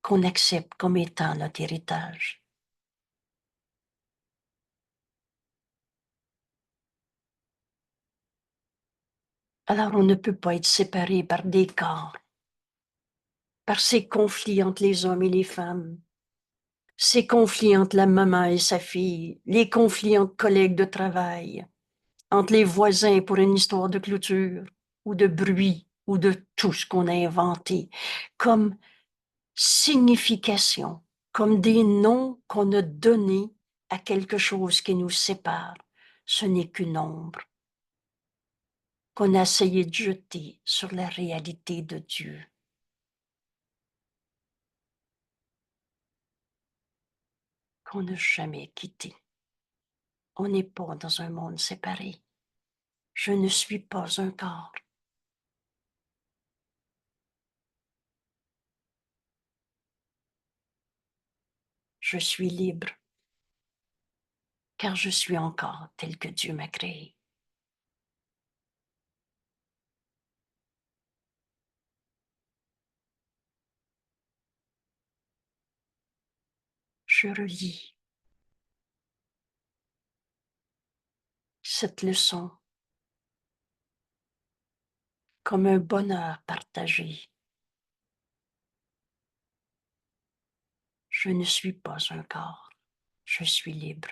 qu'on accepte comme étant notre héritage. Alors on ne peut pas être séparé par des corps, par ces conflits entre les hommes et les femmes, ces conflits entre la maman et sa fille, les conflits entre collègues de travail, entre les voisins pour une histoire de clôture ou de bruit ou de tout ce qu'on a inventé comme signification, comme des noms qu'on a donnés à quelque chose qui nous sépare. Ce n'est qu'une ombre qu'on a essayé de jeter sur la réalité de Dieu. Qu'on n'a jamais quitté. On n'est pas dans un monde séparé. Je ne suis pas un corps. Je suis libre, car je suis encore tel que Dieu m'a créé. Je relis cette leçon comme un bonheur partagé. Je ne suis pas un corps, je suis libre,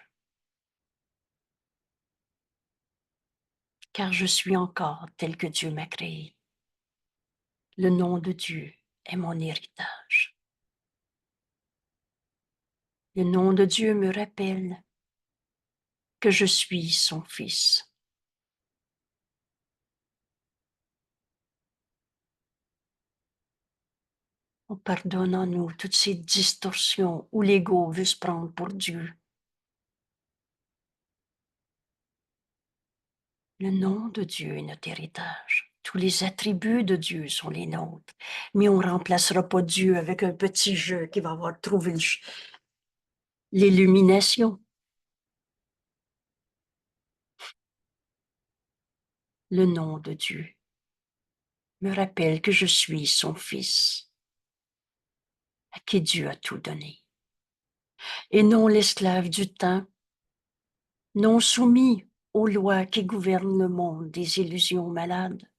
car je suis encore tel que Dieu m'a créé. Le nom de Dieu est mon héritage. Le nom de Dieu me rappelle que je suis son fils. On pardonne en nous toutes ces distorsions où l'ego veut se prendre pour Dieu. Le nom de Dieu est notre héritage. Tous les attributs de Dieu sont les nôtres. Mais on ne remplacera pas Dieu avec un petit jeu qui va avoir trouvé l'illumination. Le nom de Dieu me rappelle que je suis son fils, à qui Dieu a tout donné, et non l'esclave du temps, non soumis aux lois qui gouvernent le monde des illusions malades.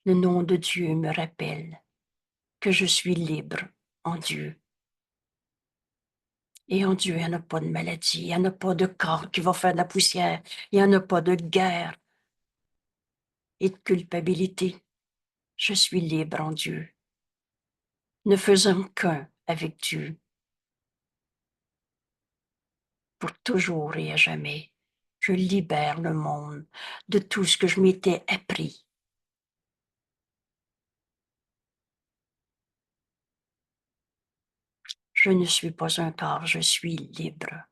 Le nom de Dieu me rappelle que je suis libre en Dieu. Et en Dieu, il n'y en a pas de maladie, il n'y en a pas de corps qui va faire de la poussière, il n'y en a pas de guerre et de culpabilité. Je suis libre en Dieu, ne faisant qu'un avec Dieu, pour toujours et à jamais. Je libère le monde de tout ce que je m'étais appris. Je ne suis pas un corps, je suis libre,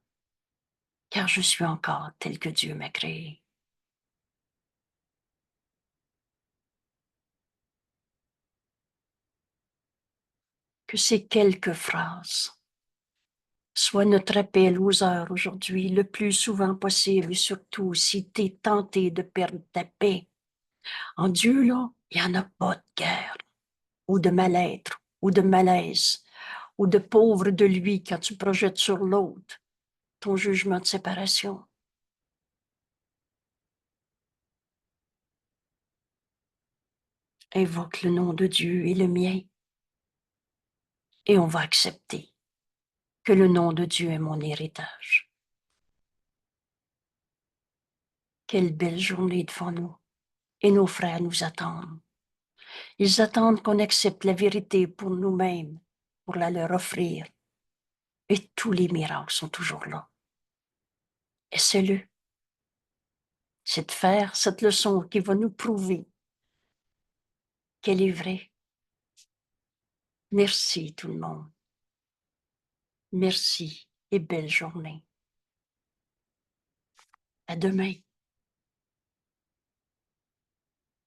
car je suis encore tel que Dieu m'a créé. Que ces quelques phrases soient notre appel aux heures aujourd'hui le plus souvent possible, et surtout si tu es tenté de perdre ta paix. En Dieu, là, il n'y en a pas de guerre, ou de mal-être, ou de malaise, ou de pauvre de lui quand tu projettes sur l'autre ton jugement de séparation. Invoque le nom de Dieu et le mien, et on va accepter que le nom de Dieu est mon héritage. Quelle belle journée devant nous. Et nos frères nous attendent. Ils attendent qu'on accepte la vérité pour nous-mêmes, pour la leur offrir. Et tous les miracles sont toujours là. Essaie-le. C'est de faire cette leçon qui va nous prouver qu'elle est vraie. Merci tout le monde. Merci et belle journée. À demain.